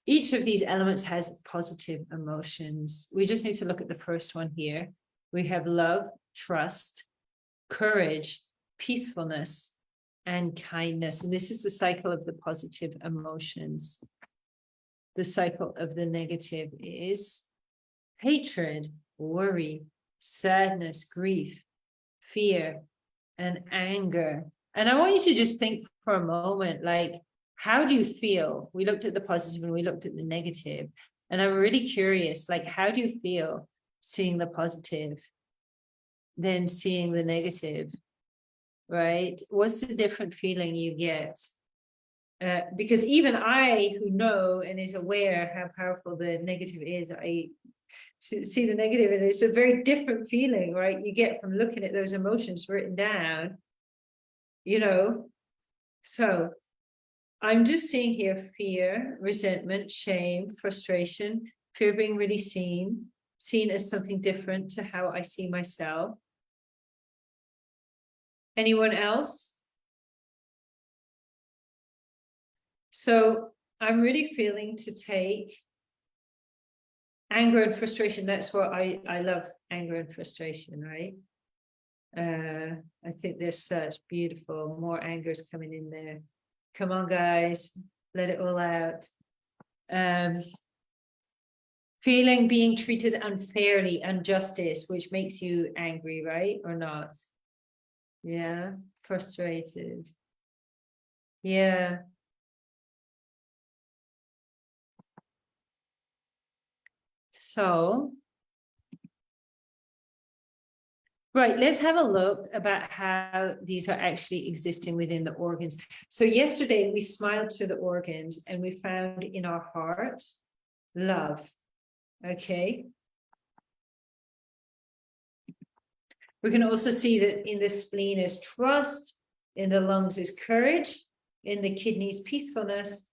Each of these elements has positive emotions. We just need to look at the first one here. We have love, trust, courage, peacefulness, and kindness. And this is the cycle of the positive emotions. The cycle of the negative is hatred, worry, sadness, grief, fear, and anger. And I want you to just think for a moment, like, how do you feel? We looked at the positive and we looked at the negative. And I'm really curious, like, how do you feel seeing the positive, then seeing the negative, right? What's the different feeling you get? Because even I, who know and is aware how powerful the negative is, I see the negative, and it's a very different feeling, right? You get from looking at those emotions written down, you know. So I'm just seeing here fear, resentment, shame, frustration, fear of being really seen as something different to how I see myself. Anyone else? So I'm really feeling to take anger and frustration. That's what I love, anger and frustration, right? I think there's such beautiful, more anger is coming in there. Come on, guys, let it all out. Feeling being treated unfairly, injustice, which makes you angry, right? Or not? Yeah, frustrated. Yeah. So, right, let's have a look about how these are actually existing within the organs. So yesterday we smiled through the organs and we found in our heart love. Okay. We can also see that in the spleen is trust, in the lungs is courage, in the kidneys peacefulness,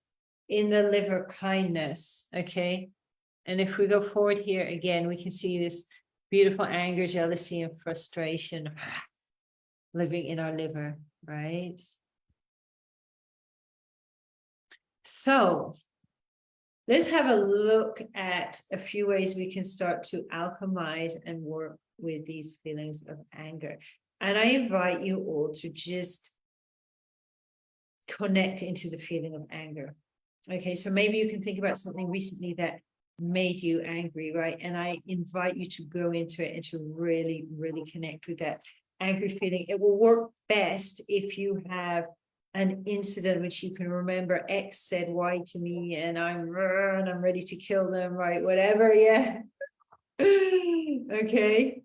in the liver kindness. Okay. And if we go forward here again, we can see this beautiful anger, jealousy, and frustration living in our liver, right? So let's have a look at a few ways we can start to alchemize and work with these feelings of anger. And I invite you all to just connect into the feeling of anger. Okay, so maybe you can think about something recently that made you angry, right? And I invite you to go into it and to really, really connect with that angry feeling. It will work best if you have an incident which you can remember. X said Y to me, and I'm ready to kill them, right? Whatever, yeah. Okay.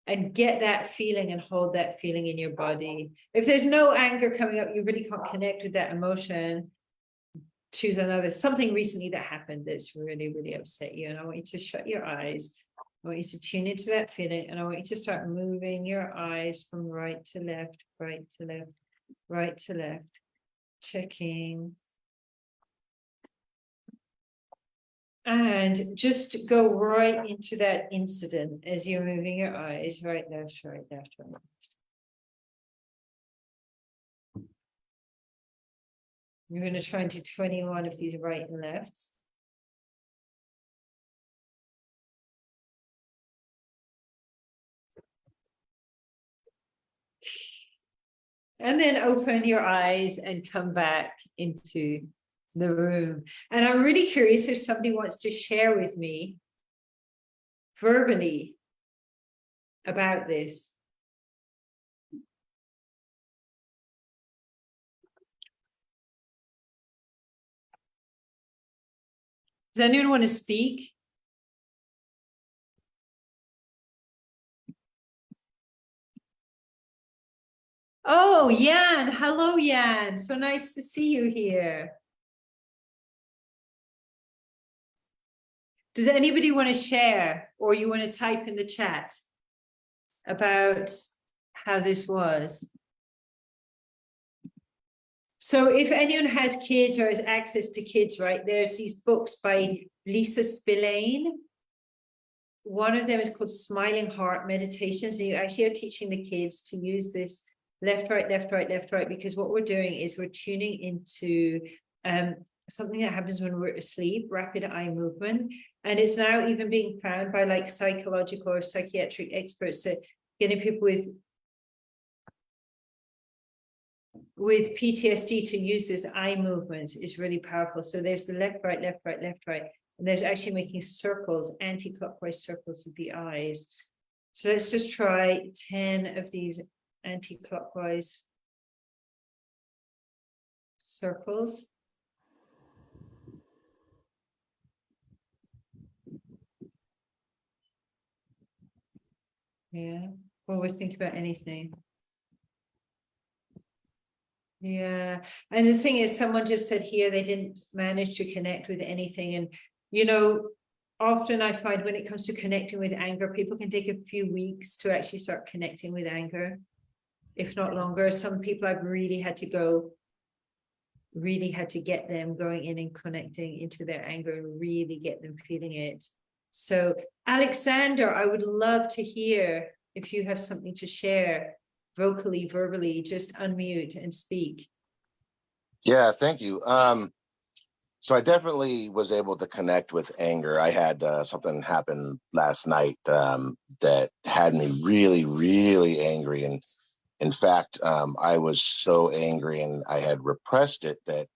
And get that feeling and hold that feeling in your body. If there's no anger coming up, you really can't connect with that emotion. Choose another, something recently that happened that's really, really upset you. And I want you to shut your eyes. I want you to tune into that feeling. And I want you to start moving your eyes from right to left, right to left, right to left. Checking. And just go right into that incident as you're moving your eyes, right, left, right, left, right, left. You're going to try and do 21 of these right and lefts. And then open your eyes and come back into the room. And I'm really curious if somebody wants to share with me verbally about this. Does anyone want to speak? Oh, Jan. Hello, Jan. So nice to see you here. Does anybody want to share, or you want to type in the chat about how this was? So if anyone has kids or has access to kids, right, there's these books by Lisa Spillane. One of them is called Smiling Heart Meditations. And you actually are teaching the kids to use this left, right, left, right, left, right, because what we're doing is we're tuning into something that happens when we're asleep, rapid eye movement. And it's now even being found by like psychological or psychiatric experts that getting people with PTSD to use this eye movements is really powerful. So there's the left, right, left, right, left, right. And there's actually making circles, anti-clockwise circles with the eyes. So let's just try 10 of these anti-clockwise circles. Yeah, always think about anything. Yeah, and the thing is, someone just said here they didn't manage to connect with anything. And, you know, often I find when it comes to connecting with anger, people can take a few weeks to actually start connecting with anger, if not longer. Some people I've really had to get them going in and connecting into their anger and really get them feeling it. So, Alexander, I would love to hear if you have something to share. Vocally, verbally, just unmute and speak. Yeah, thank you. So I definitely was able to connect with anger. I had something happen last night that had me really, really angry. And in fact, I was so angry and I had repressed it that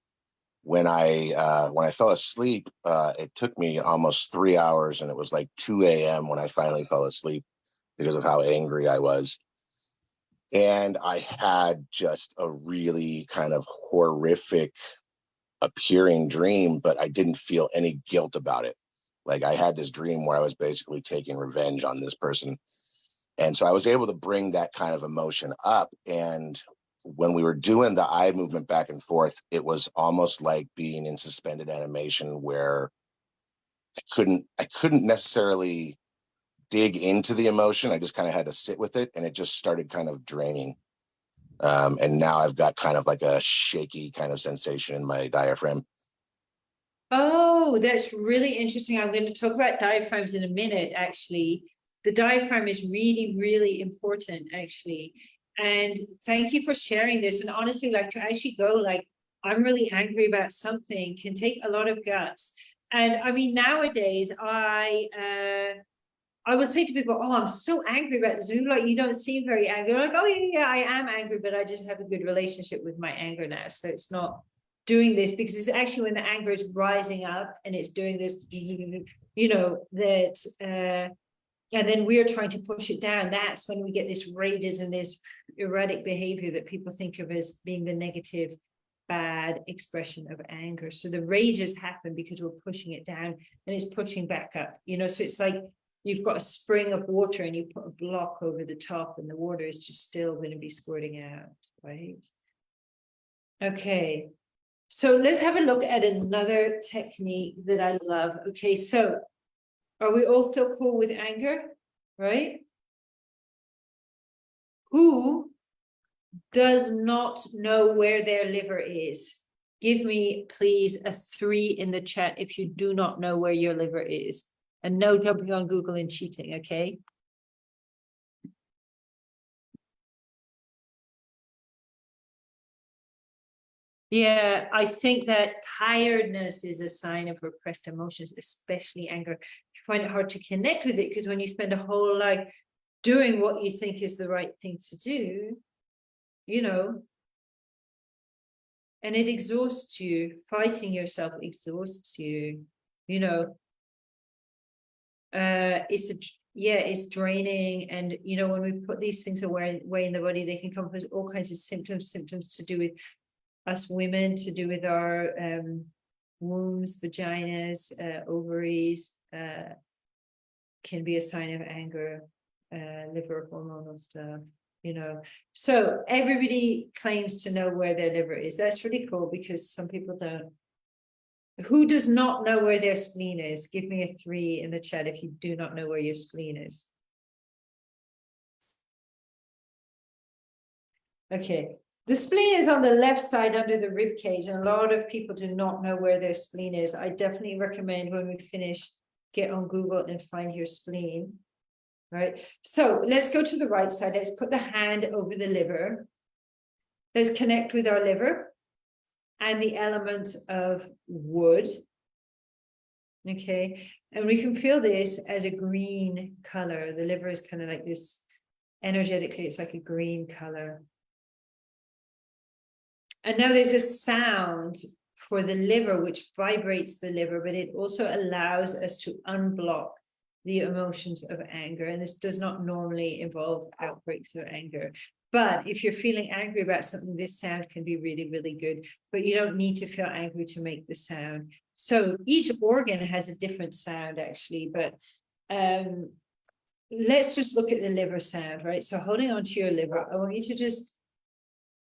when I fell asleep, it took me almost 3 hours, and it was like 2 a.m. when I finally fell asleep because of how angry I was. And I had just a really kind of horrific appearing dream, but I didn't feel any guilt about it. Like I had this dream where I was basically taking revenge on this person. And so I was able to bring that kind of emotion up. And when we were doing the eye movement back and forth, it was almost like being in suspended animation where I couldn't necessarily dig into the emotion. I just kind of had to sit with it, and it just started kind of draining. And now I've got kind of like a shaky kind of sensation in my diaphragm. Oh, that's really interesting. I'm going to talk about diaphragms in a minute, actually. The diaphragm is really, really important, actually. And thank you for sharing this. And honestly, like to actually go like, I'm really angry about something can take a lot of guts. And I mean, nowadays, I would say to people, oh, I'm so angry about this. And people are like, you don't seem very angry. I'm like, oh, yeah, I am angry, but I just have a good relationship with my anger now. So it's not doing this, because it's actually when the anger is rising up and it's doing this, you know, that, and then we're trying to push it down. That's when we get this rages and this erratic behavior that people think of as being the negative, bad expression of anger. So the rages happen because we're pushing it down and it's pushing back up, you know, so it's like, you've got a spring of water and you put a block over the top and the water is just still going to be squirting out, right? Okay, so let's have a look at another technique that I love. Okay, so are we all still cool with anger, right? Who does not know where their liver is? give me, please, a 3 in the chat if you do not know where your liver is. And no jumping on Google and cheating, okay? Yeah, I think that tiredness is a sign of repressed emotions, especially anger. You find it hard to connect with it because when you spend a whole life doing what you think is the right thing to do, you know, and it exhausts you. Fighting yourself exhausts you, you know. It's draining. And, you know, when we put these things away in the body, they can come with all kinds of symptoms to do with us women, to do with our wombs, vaginas, ovaries, can be a sign of anger, liver hormonal stuff, you know. So everybody claims to know where their liver is. That's really cool because some people don't. Who does not know where their spleen is? Give me a 3 in the chat if you do not know where your spleen is. Okay. The spleen is on the left side under the rib cage, and a lot of people do not know where their spleen is. I definitely recommend when we finish, get on Google and find your spleen. Right. So let's go to the right side. Let's put the hand over the liver. Let's connect with our liver and the element of wood. Okay. And we can feel this as a green color. The liver is kind of like this, energetically, it's like a green color. And now there's a sound for the liver, which vibrates the liver, but it also allows us to unblock the emotions of anger. And this does not normally involve outbreaks of anger. But if you're feeling angry about something, this sound can be really, really good. But you don't need to feel angry to make the sound. So each organ has a different sound, actually. But let's just look at the liver sound, right? So holding on to your liver, I want you to just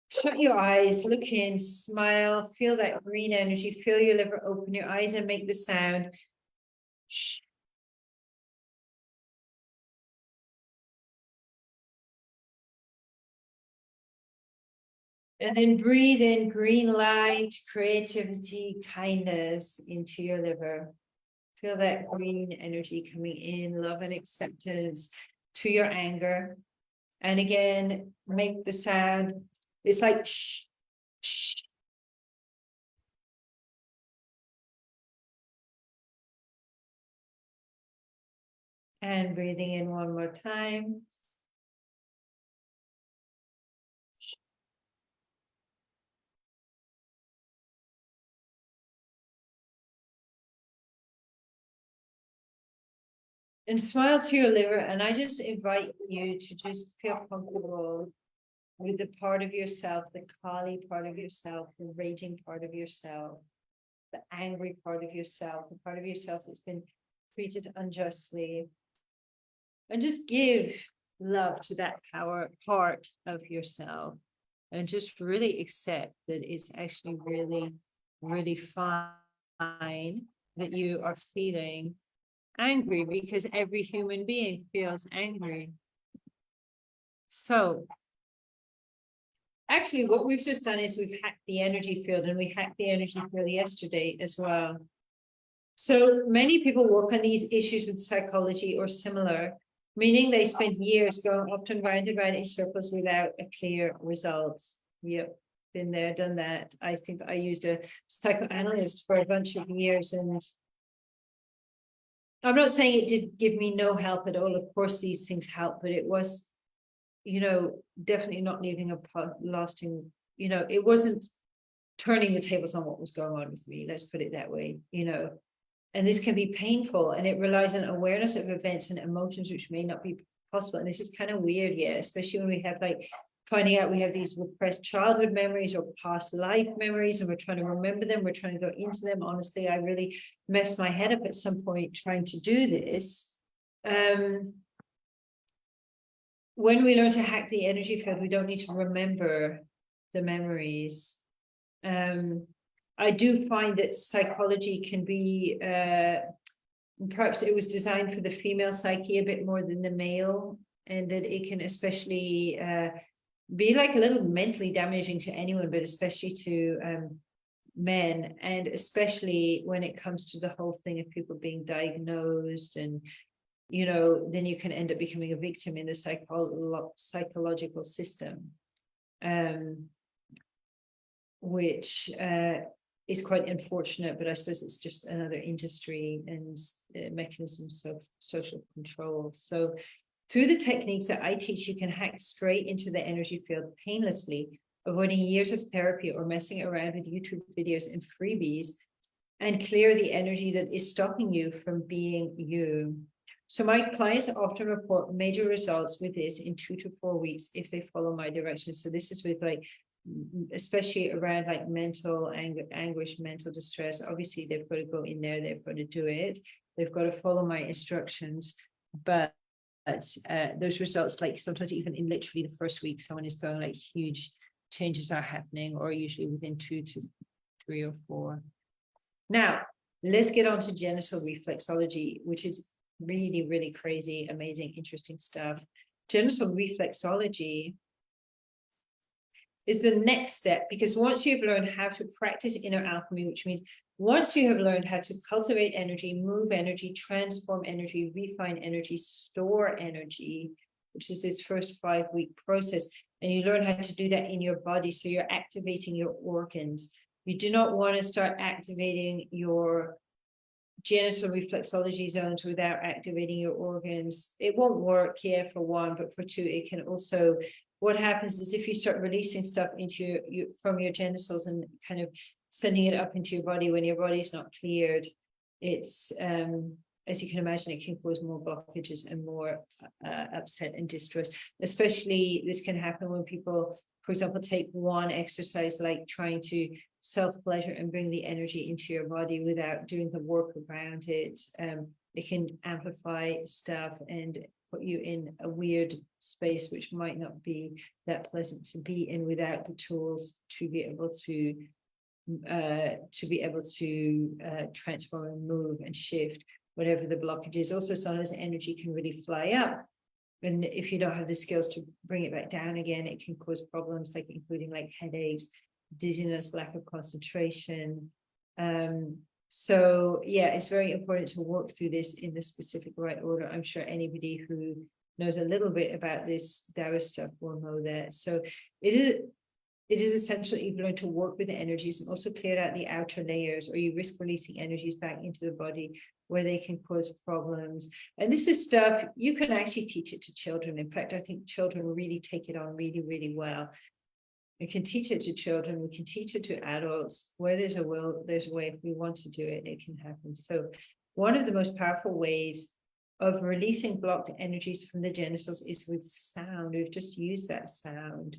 shut your eyes, look in, smile, feel that green energy, feel your liver, open your eyes and make the sound. Shh. And then breathe in green light, creativity, kindness into your liver. Feel that green energy coming in, love and acceptance to your anger. And again, make the sound. It's like shh, shh. And breathing in one more time. And smile to your liver. And I just invite you to just feel comfortable with the part of yourself, the Kali part of yourself, the raging part of yourself, the angry part of yourself, the part of yourself that's been treated unjustly. And just give love to that part of yourself. And just really accept that it's actually really, really fine that you are feeling angry, because every human being feels angry. So actually what we've just done is we've hacked the energy field, and we hacked the energy field yesterday as well. So many people work on these issues with psychology or similar, meaning they spend years going often round and round in circles without a clear result. Yep, been there, done that. I think I used a psychoanalyst for a bunch of years, and I'm not saying it did give me no help at all. Of course, these things help, but it was, you know, definitely not leaving a lasting, you know, it wasn't turning the tables on what was going on with me. Let's put it that way, you know. And this can be painful, and it relies on awareness of events and emotions which may not be possible. And this is kind of weird, yeah, especially when we have like finding out we have these repressed childhood memories or past life memories, and we're trying to remember them, we're trying to go into them. Honestly, I really messed my head up at some point trying to do this. When we learn to hack the energy field, we don't need to remember the memories. I do find that psychology can be, perhaps it was designed for the female psyche a bit more than the male, and that it can especially be like a little mentally damaging to anyone, but especially to men, and especially when it comes to the whole thing of people being diagnosed, and then you can end up becoming a victim in the psychological system, which is quite unfortunate, but I suppose it's just another industry and mechanisms of social control. So through the techniques that I teach, you can hack straight into the energy field painlessly, avoiding years of therapy or messing around with YouTube videos and freebies, and clear the energy that is stopping you from being you. So my clients often report major results with this in 2 to 4 weeks if they follow my directions. So this is with especially around mental anguish, mental distress. Obviously, they've got to go in there, they've got to do it, they've got to follow my instructions. But those results, sometimes even in literally the first week, someone is going huge changes are happening, or usually within 2 to 3 or 4. Now, let's get on to genital reflexology, which is really, really crazy, amazing, interesting stuff. Genital reflexology is the next step, because once you've learned how to practice inner alchemy, which means once you have learned how to cultivate energy, move energy, transform energy, refine energy, store energy, which is this first 5-week process, and you learn how to do that in your body, so you're activating your organs. You do not want to start activating your genital reflexology zones without activating your organs. It won't work, for one, but for two, it can also, what happens is if you start releasing stuff into from your genitals and kind of sending it up into your body when your body's not cleared, it's as you can imagine, it can cause more blockages and more upset and distress. Especially this can happen when people, for example, take one exercise like trying to self-pleasure and bring the energy into your body without doing the work around it. It can amplify stuff and put you in a weird space which might not be that pleasant to be in without the tools to be able to transform and move and shift whatever the blockage is. Also, sometimes energy can really fly up, and if you don't have the skills to bring it back down again, it can cause problems including headaches, dizziness, lack of concentration. So yeah, it's very important to work through this in the specific right order. I'm sure anybody who knows a little bit about this Taoist stuff will know that. So it is essential you learn to work with the energies and also clear out the outer layers, or you risk releasing energies back into the body where they can cause problems. And this is stuff you can actually teach it to children. In fact, I think children really take it on really, really well. We can teach it to children, we can teach it to adults. Where there's a will, there's a way. If we want to do it, it can happen. So one of the most powerful ways of releasing blocked energies from the genitals is with sound. We've just used that sound.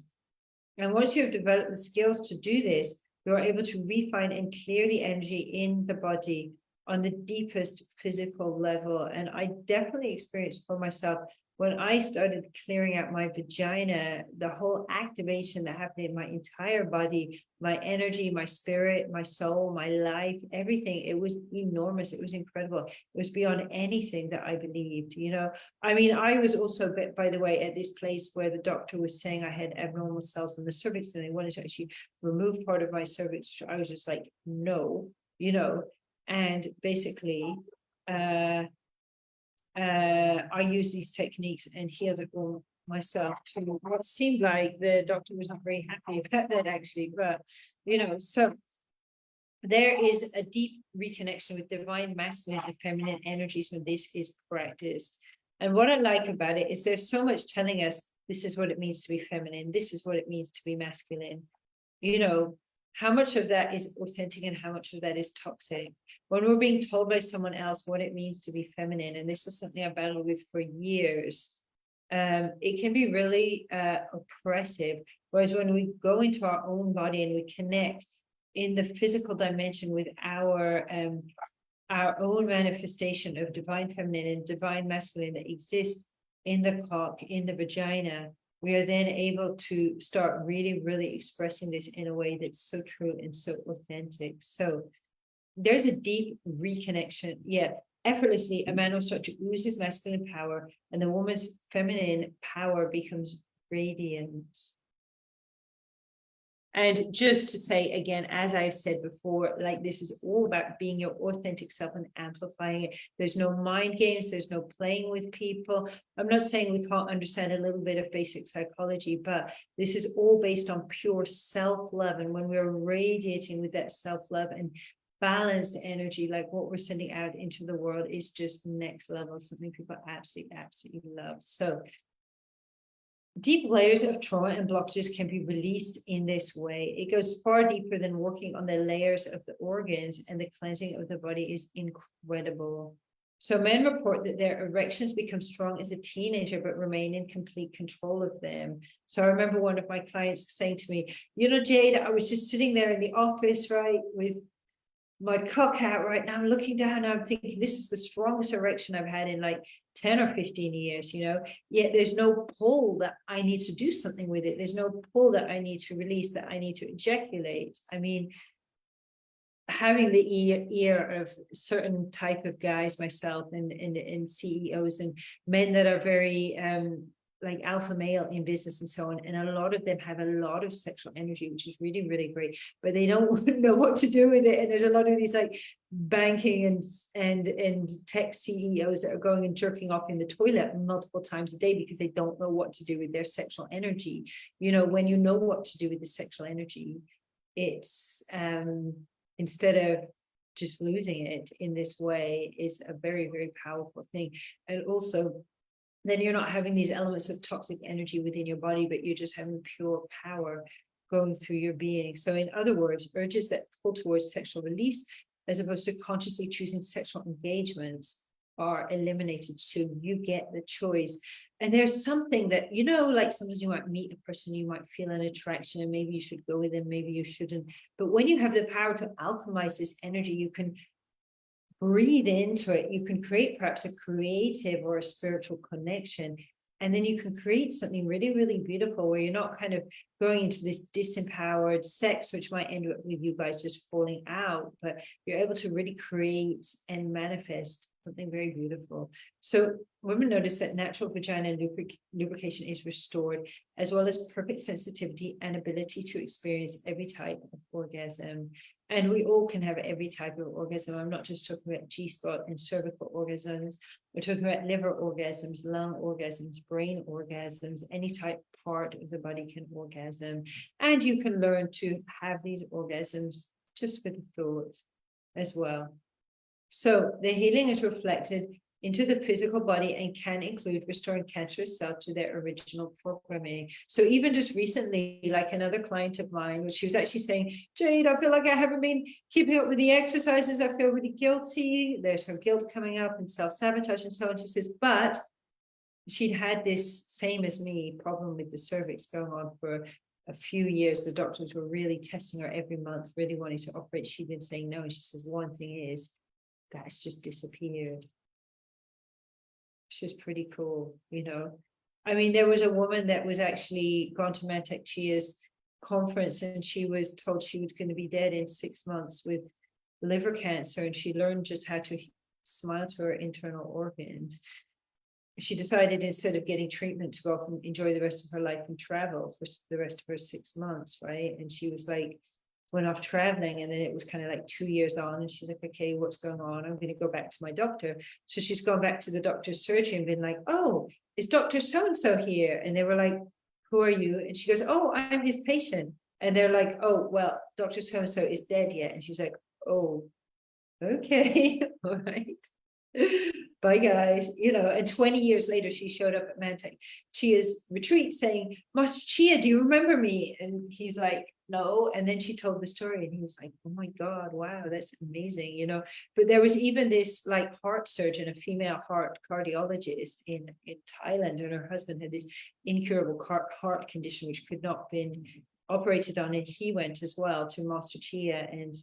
And once you have developed the skills to do this, you're able to refine and clear the energy in the body on the deepest physical level. And I definitely experienced for myself when I started clearing out my vagina, the whole activation that happened in my entire body, my energy, my spirit, my soul, my life, everything. It was enormous. It was incredible. It was beyond anything that I believed, I mean, I was also, by the way, at this place where the doctor was saying I had abnormal cells in the cervix and they wanted to actually remove part of my cervix. I was just like, no, and basically, I use these techniques and healed it all myself to what seemed like the doctor was not very happy about that actually, but so there is a deep reconnection with divine masculine and feminine energies when this is practiced. And what I like about it is there's so much telling us this is what it means to be feminine, this is what it means to be masculine. How much of that is authentic and how much of that is toxic? When we're being told by someone else what it means to be feminine, and this is something I battled with for years, it can be really oppressive. Whereas when we go into our own body and we connect in the physical dimension with our own manifestation of divine feminine and divine masculine that exists in the cock, in the vagina, we are then able to start really, really expressing this in a way that's so true and so authentic. So there's a deep reconnection. Yeah, effortlessly, a man will start to ooze his masculine power and the woman's feminine power becomes radiant. And just to say again, as I've said before, like this is all about being your authentic self and amplifying it. There's no mind games, there's no playing with people. I'm not saying we can't understand a little bit of basic psychology, but this is all based on pure self-love. And when we're radiating with that self-love and balanced energy, like what we're sending out into the world is just next level, something people absolutely love. So deep layers of trauma and blockages can be released in this way. It goes far deeper than working on the layers of the organs, and the cleansing of the body is incredible. So men report that their erections become strong as a teenager, but remain in complete control of them. So I remember one of my clients saying to me, you know, Jade, I was just sitting there in the office, right, with my cock out right now, I'm looking down, I'm thinking this is the strongest erection I've had in like 10 or 15 years, you know, yet there's no pull that I need to do something with it. There's no pull that I need to release, that I need to ejaculate. I mean, having the ear of certain type of guys, myself and CEOs and men that are very like alpha male in business and so on, and a lot of them have a lot of sexual energy, which is really great, but they don't know what to do with it. And there's a lot of these like banking and tech CEOs that are going and jerking off in the toilet multiple times a day because they don't know what to do with their sexual energy. You know, when you know what to do with the sexual energy, it's instead of just losing it in this way, is a very powerful thing. And also then you're not having these elements of toxic energy within your body, but you're just having pure power going through your being. So in other words, urges that pull towards sexual release, as opposed to consciously choosing sexual engagements, are eliminated. So you get the choice. And there's something that, you know, like sometimes you might meet a person, you might feel an attraction, and maybe you should go with them, maybe you shouldn't. But when you have the power to alchemize this energy, you can breathe into it. You can create perhaps a creative or a spiritual connection, and then you can create something really beautiful, where you're not kind of going into this disempowered sex, which might end up with you guys just falling out, but you're able to really create and manifest something very beautiful. So women notice that natural vagina lubrication is restored, as well as perfect sensitivity and ability to experience every type of orgasm. And we all can have every type of orgasm. I'm not just talking about G-spot and cervical orgasms. We're talking about liver orgasms, lung orgasms, brain orgasms. Any type part of the body can orgasm. And you can learn to have these orgasms just with the thoughts as well. So the healing is reflected into the physical body and can include restoring cancerous cells to their original programming. So even just recently, like another client of mine, which she was actually saying, Jade, I feel like I haven't been keeping up with the exercises. I feel really guilty. There's her guilt coming up and self-sabotage and so on. She says, but she'd had this same as me problem with the cervix going on for a few years. The doctors were really testing her every month, really wanting to operate. She'd been saying no. And she says, one thing is, that's just disappeared. She's pretty cool, you know. I mean, there was a woman that was actually gone to Mantak Chia's conference, and she was told she was going to be dead in 6 months with liver cancer, and she learned just how to smile to her internal organs. She decided, instead of getting treatment, to go off and enjoy the rest of her life and travel for the rest of her 6 months, right? And she was like, went off traveling, and then it was kind of like 2 years on, and she's like, okay, what's going on? I'm going to go back to my doctor. So she's gone back to the doctor's surgery and been like, oh, is Dr. So-and-so here? And they were like, who are you? And she goes, oh, I'm his patient. And they're like, oh, well, Dr. So-and-so is dead yet. And she's like, oh, okay, all right. Bye guys, you know. And 20 years later, she showed up at Mantak Chia's retreat saying, Master Chia, do you remember me? And he's like, no. And then she told the story, and he was like, oh my God, wow, that's amazing, you know. But there was even this like heart surgeon, a female heart cardiologist in Thailand, and her husband had this incurable heart condition which could not been operated on, and he went as well to Master Chia, and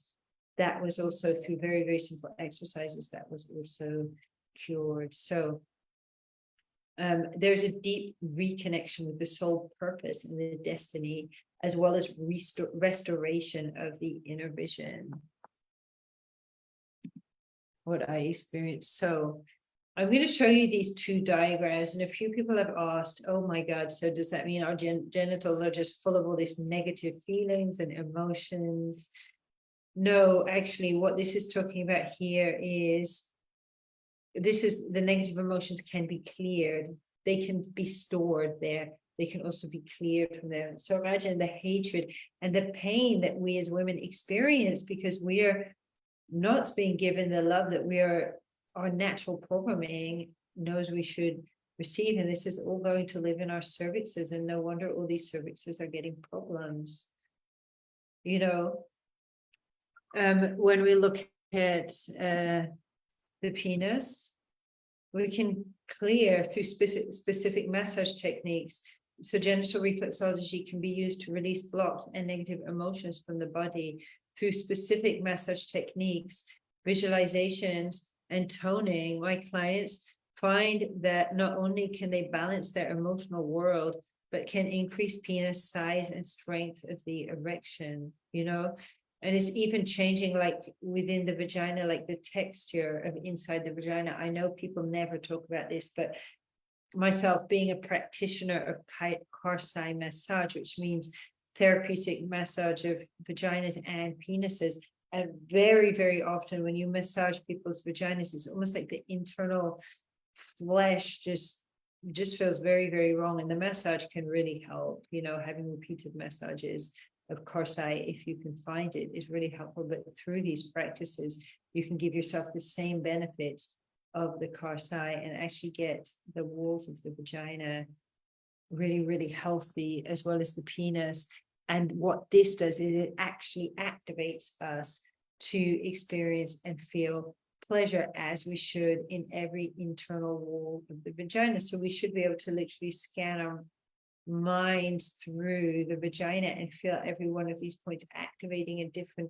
that was also through very simple exercises that was also cured. So there's a deep reconnection with the soul purpose and the destiny, as well as restoration of the inner vision. What I experienced. So I'm going to show you these two diagrams, and a few people have asked, oh my God, so does that mean our genitals are just full of all these negative feelings and emotions? No, actually, what this is talking about here is, this is the negative emotions can be cleared. They can be stored there. They can also be cleared from there. So imagine the hatred and the pain that we as women experience because we are not being given the love that our natural programming knows we should receive. And this is all going to live in our cervixes. And no wonder all these cervixes are getting problems. You know, when we look at the penis, we can clear through specific massage techniques. So genital reflexology can be used to release blocked and negative emotions from the body through specific massage techniques, visualizations, and toning. My clients find that not only can they balance their emotional world, but can increase penis size and strength of the erection, you know? And it's even changing like within the vagina, like the texture of inside the vagina. I know people never talk about this, but myself being a practitioner of Karsai massage, which means therapeutic massage of vaginas and penises. And very, very often when you massage people's vaginas, it's almost like the internal flesh just feels very, very wrong. And the massage can really help, you know, having repeated massages of Karsai, if you can find it, is really helpful. But through these practices, you can give yourself the same benefits of the Karsai and actually get the walls of the vagina really, really healthy, as well as the penis. And what this does is it actually activates us to experience and feel pleasure as we should in every internal wall of the vagina. So we should be able to literally scan our minds through the vagina and feel every one of these points activating in different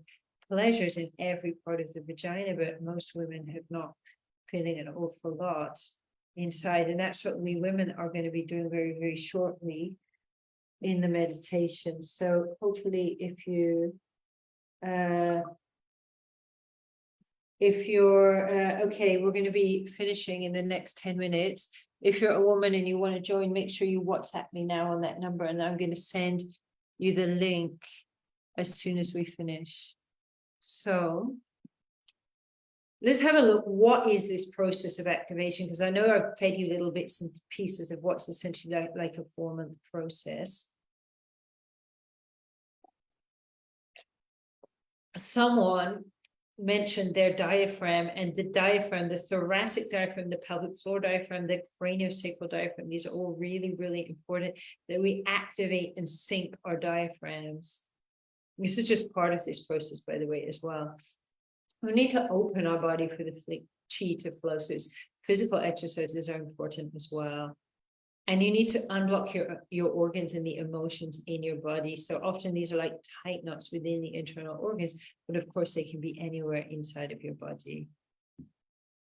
pleasures in every part of the vagina. But most women have not feeling an awful lot inside. And that's what we women are going to be doing very, very shortly in the meditation. So hopefully if you're okay, we're going to be finishing in the next 10 minutes. If you're a woman and you want to join, make sure you WhatsApp me now on that number, and I'm going to send you the link as soon as we finish. So let's have a look. What is this process of activation? Because I know I've fed you little bits and pieces of what's essentially like a 4-month process. Someone mentioned their diaphragm, and the diaphragm, the thoracic diaphragm, the pelvic floor diaphragm, the craniosacral diaphragm. These are all really, really important that we activate and sync our diaphragms. This is just part of this process, by the way, as well. We need to open our body for the chi to flow. So physical exercises are important as well. And you need to unblock your organs and the emotions in your body. So often these are like tight knots within the internal organs, but of course they can be anywhere inside of your body.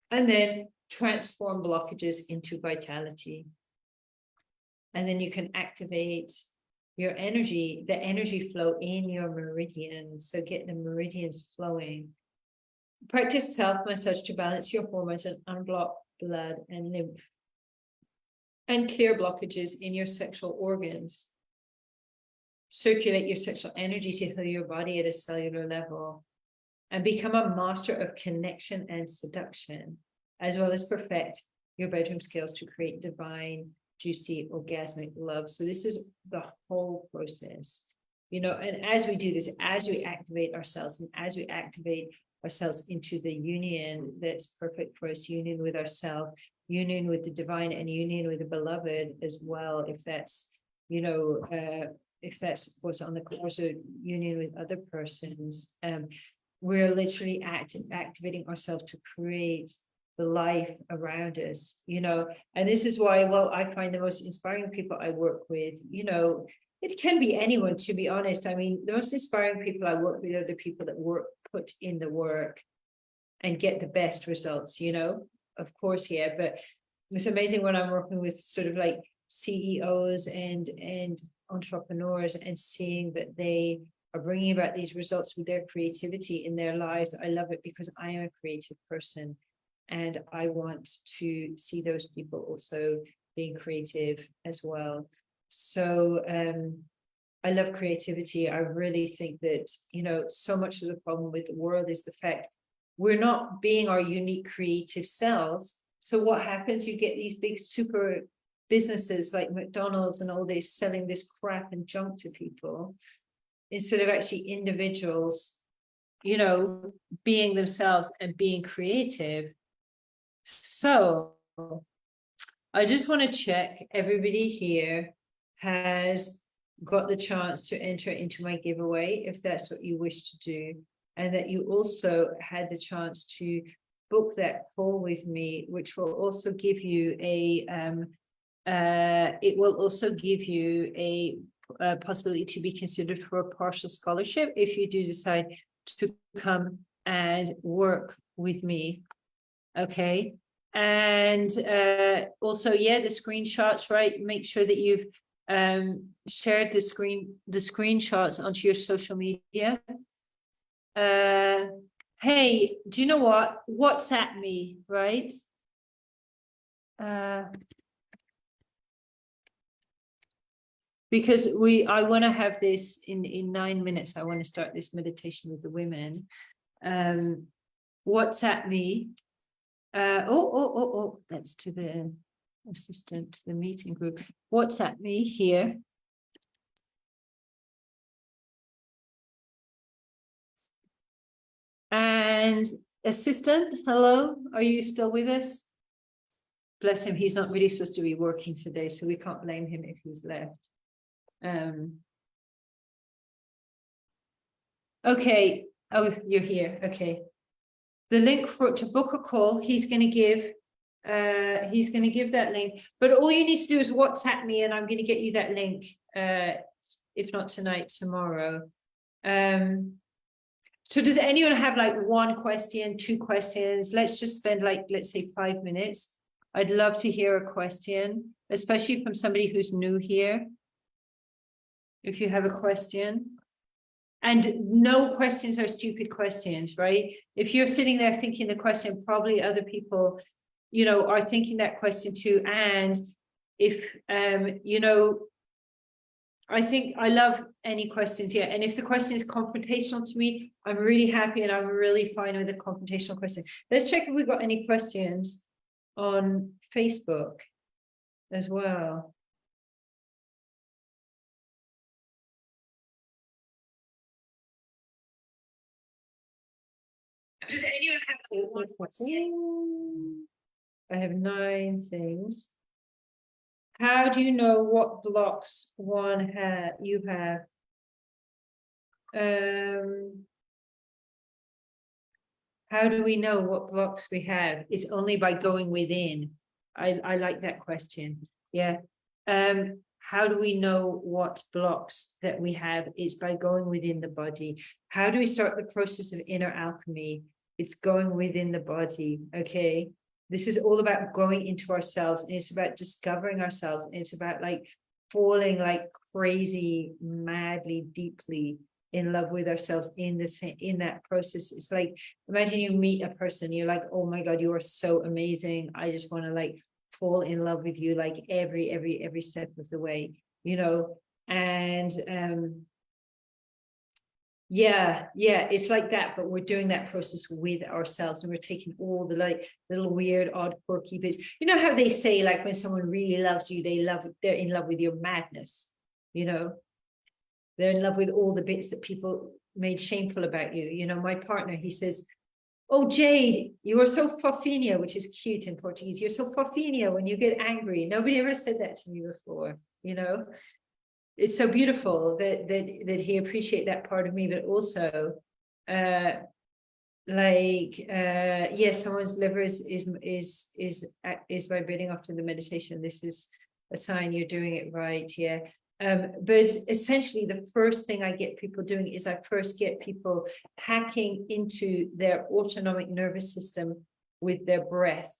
And then transform blockages into vitality. And then you can activate your energy, the energy flow in your meridians. So get the meridians flowing. Practice self-massage to balance your hormones and unblock blood and lymph. And clear blockages in your sexual organs. Circulate your sexual energy to heal your body at a cellular level. And become a master of connection and seduction, as well as perfect your bedroom skills to create divine, juicy, orgasmic love. So this is the whole process, you know, and as we do this, as we activate ourselves and as we activate ourselves into the union that's perfect for us, union with ourselves, union with the divine, and union with the beloved as well, if that's, you know, if that's what's on the course of union with other persons. We're literally activating ourselves to create the life around us, you know. And this is why, well, I find the most inspiring people I work with, you know, it can be anyone, to be honest. I mean, the most inspiring people I work with are the people that put in the work and get the best results, you know, of course, yeah. But it's amazing when I'm working with sort of like CEOs and entrepreneurs and seeing that they are bringing about these results with their creativity in their lives. I love it because I am a creative person. And I want to see those people also being creative as well. So I love creativity. I really think that, you know, so much of the problem with the world is the fact we're not being our unique creative selves. So what happens? You get these big super businesses like McDonald's and all this selling this crap and junk to people, instead of actually individuals, you know, being themselves and being creative. So I just want to check everybody here has got the chance to enter into my giveaway, if that's what you wish to do, and that you also had the chance to book that call with me, which will also give you a it will also give you a possibility to be considered for a partial scholarship if you do decide to come and work with me. Okay. And also, yeah, the screenshots, right? Make sure that you've shared the screenshots onto your social media. Hey, do you know what? WhatsApp me, right? Because I want to have this in 9 minutes. I want to start this meditation with the women. WhatsApp me. That's to the assistant to the meeting group. WhatsApp me here. And assistant, hello, are you still with us? Bless him, he's not really supposed to be working today, so we can't blame him if he's left. Okay, oh, you're here, okay. The link to book a call, he's going to give that link, but all you need to do is WhatsApp me and I'm going to get you that link, if not tonight, tomorrow. So does anyone have like one question, two questions? Let's just spend like, let's say 5 minutes. I'd love to hear a question, especially from somebody who's new here. If you have a question. And no questions are stupid questions, right? If you're sitting there thinking the question, probably other people, you know, are thinking that question too. And if, you know, I think I love any questions here. And if the question is confrontational to me, I'm really happy and I'm really fine with a confrontational question. Let's check if we've got any questions on Facebook as well. Does anyone have one question? I have 9 things. How do you know what blocks you have? How do we know what blocks we have? It's only by going within. I like that question. Yeah. How do we know what blocks that we have? It's by going within the body. How do we start the process of inner alchemy? It's going within the body. Okay. This is all about going into ourselves, and it's about discovering ourselves, and it's about like falling like crazy, madly, deeply in love with ourselves in that process. It's like, imagine you meet a person, you're like, oh my God, you are so amazing. I just want to like fall in love with you, like every step of the way, you know. And yeah, it's like that, but we're doing that process with ourselves, and we're taking all the like little weird, odd, quirky bits. You know how they say, like, when someone really loves you, they're in love with your madness, you know. They're in love with all the bits that people made shameful about you. You know, my partner, he says, oh, Jade, you are so fofinha, which is cute in Portuguese. You're so fofinha when you get angry. Nobody ever said that to me before, you know. It's so beautiful that he appreciate that part of me, but also yes, someone's liver is vibrating after the meditation. This is a sign you're doing it right. Yeah. But essentially the first thing I get people doing is I first get people hacking into their autonomic nervous system with their breath.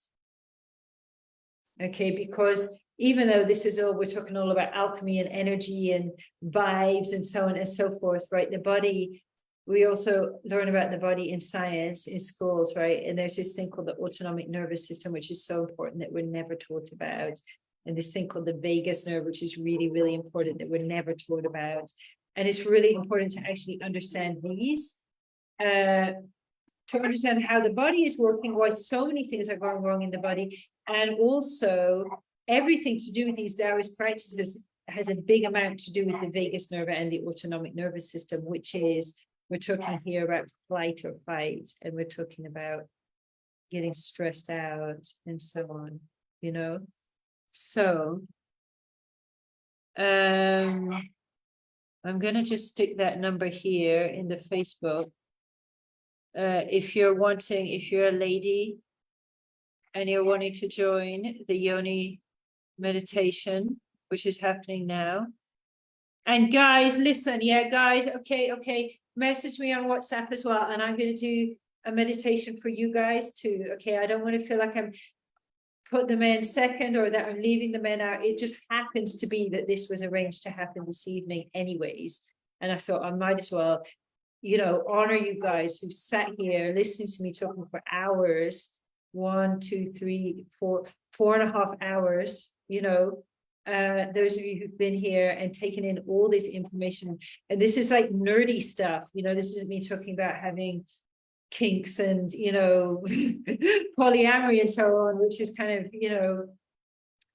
Okay, because even though this is all, we're talking all about alchemy and energy and vibes and so on and so forth, right? The body we also learn about the body in science in schools, right? And there's this thing called the autonomic nervous system, which is so important that we're never taught about. And this thing called the vagus nerve, which is really, really important that we're never taught about. And it's really important to actually understand these, to understand how the body is working, why so many things are going wrong in the body, and also everything to do with these Taoist practices has a big amount to do with the vagus nerve and the autonomic nervous system, which is, we're talking here about flight or fight, and we're talking about getting stressed out and so on, you know. So I'm going to just stick that number here in the Facebook. If you're a lady and you're wanting to join the yoni meditation, which is happening now. And guys, listen, yeah, guys, okay, message me on WhatsApp as well, and I'm going to do a meditation for you guys too. Okay, I don't want to feel like I'm put the men second or that I'm leaving the men out. It just happens to be that this was arranged to happen this evening anyways, and I thought I might as well, you know, honor you guys who sat here listening to me talking for hours, 1, 2, 3, 4, 4.5 hours, you know. Those of you who've been here and taken in all this information, and this is like nerdy stuff, you know, this isn't me talking about having kinks and, you know, polyamory and so on, which is kind of, you know,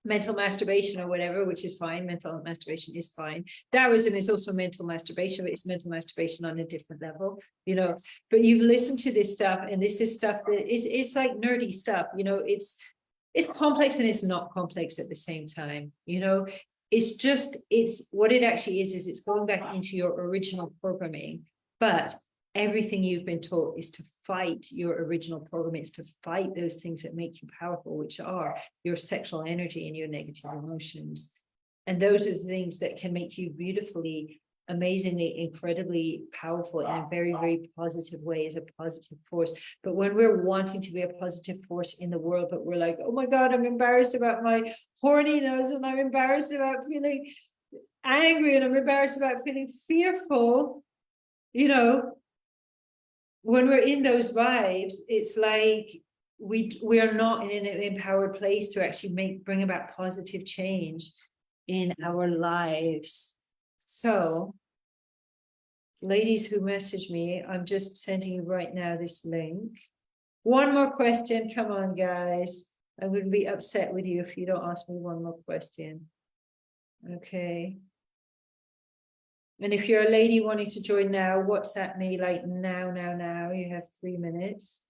mental masturbation or whatever, which is fine. Mental masturbation is fine. Taoism is also mental masturbation, but it's mental masturbation on a different level, you know. But you've listened to this stuff, and this is stuff that it's like nerdy stuff, you know. It's complex and it's not complex at the same time, you know. It's what it actually is it's going back into your original programming, but everything you've been taught is to fight your original program. It's to fight those things that make you powerful, which are your sexual energy and your negative emotions. And those are the things that can make you beautifully, amazingly, incredibly powerful in a very, very positive way, as a positive force. But when we're wanting to be a positive force in the world, but we're like, oh my God, I'm embarrassed about my horniness, and I'm embarrassed about feeling angry, and I'm embarrassed about feeling fearful, you know, when we're in those vibes, it's like we are not in an empowered place to actually bring about positive change in our lives. So, ladies who message me, I'm just sending you right now this link. One more question. Come on, guys. I'm going to be upset with you if you don't ask me one more question. Okay. And if you're a lady wanting to join now, WhatsApp me like now. You have 3 minutes.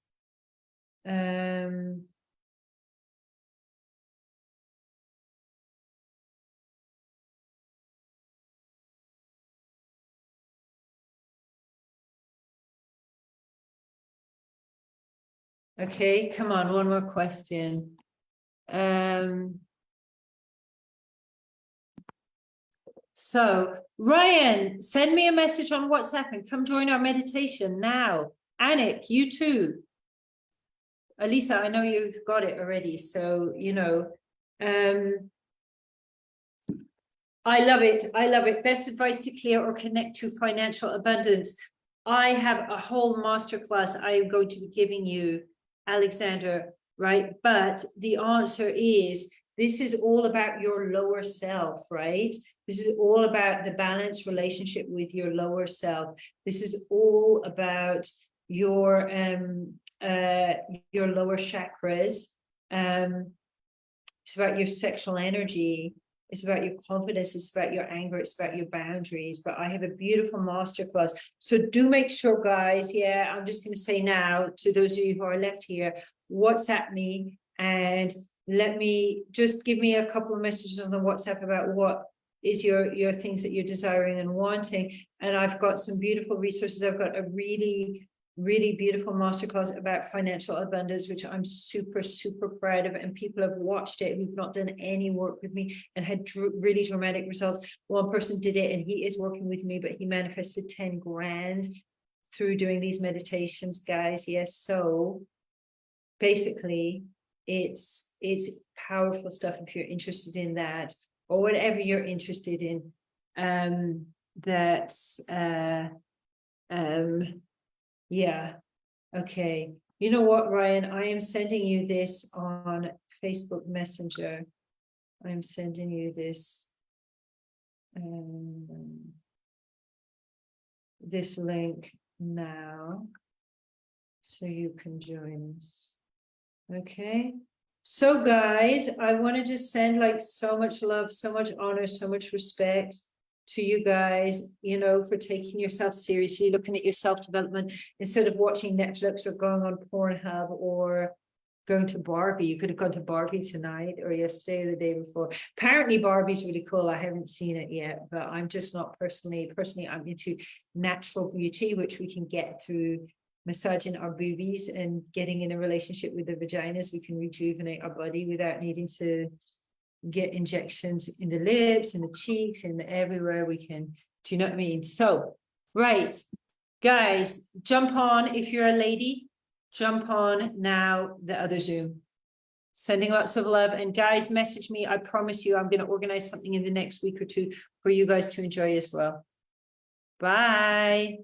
Okay, come on, one more question. So, Ryan, send me a message on WhatsApp and come join our meditation now. Anik, you too. Elisa, I know you've got it already, so, you know. I love it. I love it. Best advice to clear or connect to financial abundance. I have a whole masterclass I am going to be giving you, Alexander, right? But the answer is, this is all about your lower self, right? This is all about the balanced relationship with your lower self. This is all about your lower chakras. It's about your sexual energy. It's about your confidence. It's about your anger. It's about your boundaries. But I have a beautiful masterclass. So do make sure, guys. Yeah, I'm just going to say now to those of you who are left here, WhatsApp me and let me just give me a couple of messages on the WhatsApp about what is your things that you're desiring and wanting. And I've got some beautiful resources. I've got a really beautiful masterclass about financial abundance, which I'm super proud of. And people have watched it who've not done any work with me and had really dramatic results. One person did it and he is working with me, but he manifested 10 grand through doing these meditations, guys. Yes. So basically it's powerful stuff if you're interested in that, or whatever you're interested in. That's Yeah. Okay. You know what, Ryan? I am sending you this on Facebook Messenger. I'm sending you this. This link now, so you can join us. Okay. So guys, I want to just send like so much love, so much honor, so much respect to you guys, you know, for taking yourself seriously, looking at your self-development instead of watching Netflix or going on Pornhub or going to Barbie. You could have gone to Barbie tonight or yesterday or the day before. Apparently Barbie's really cool. I haven't seen it yet, but I'm just not personally, I'm into natural beauty, which we can get through massaging our boobies and getting in a relationship with the vaginas. We can rejuvenate our body without needing to get injections in the lips, in the cheeks, and everywhere we can. Do you know what I mean? So, right, guys, jump on. If you're a lady, jump on now, the other Zoom. Sending lots of love. And guys, message me. I promise you, I'm going to organize something in the next week or two for you guys to enjoy as well. Bye.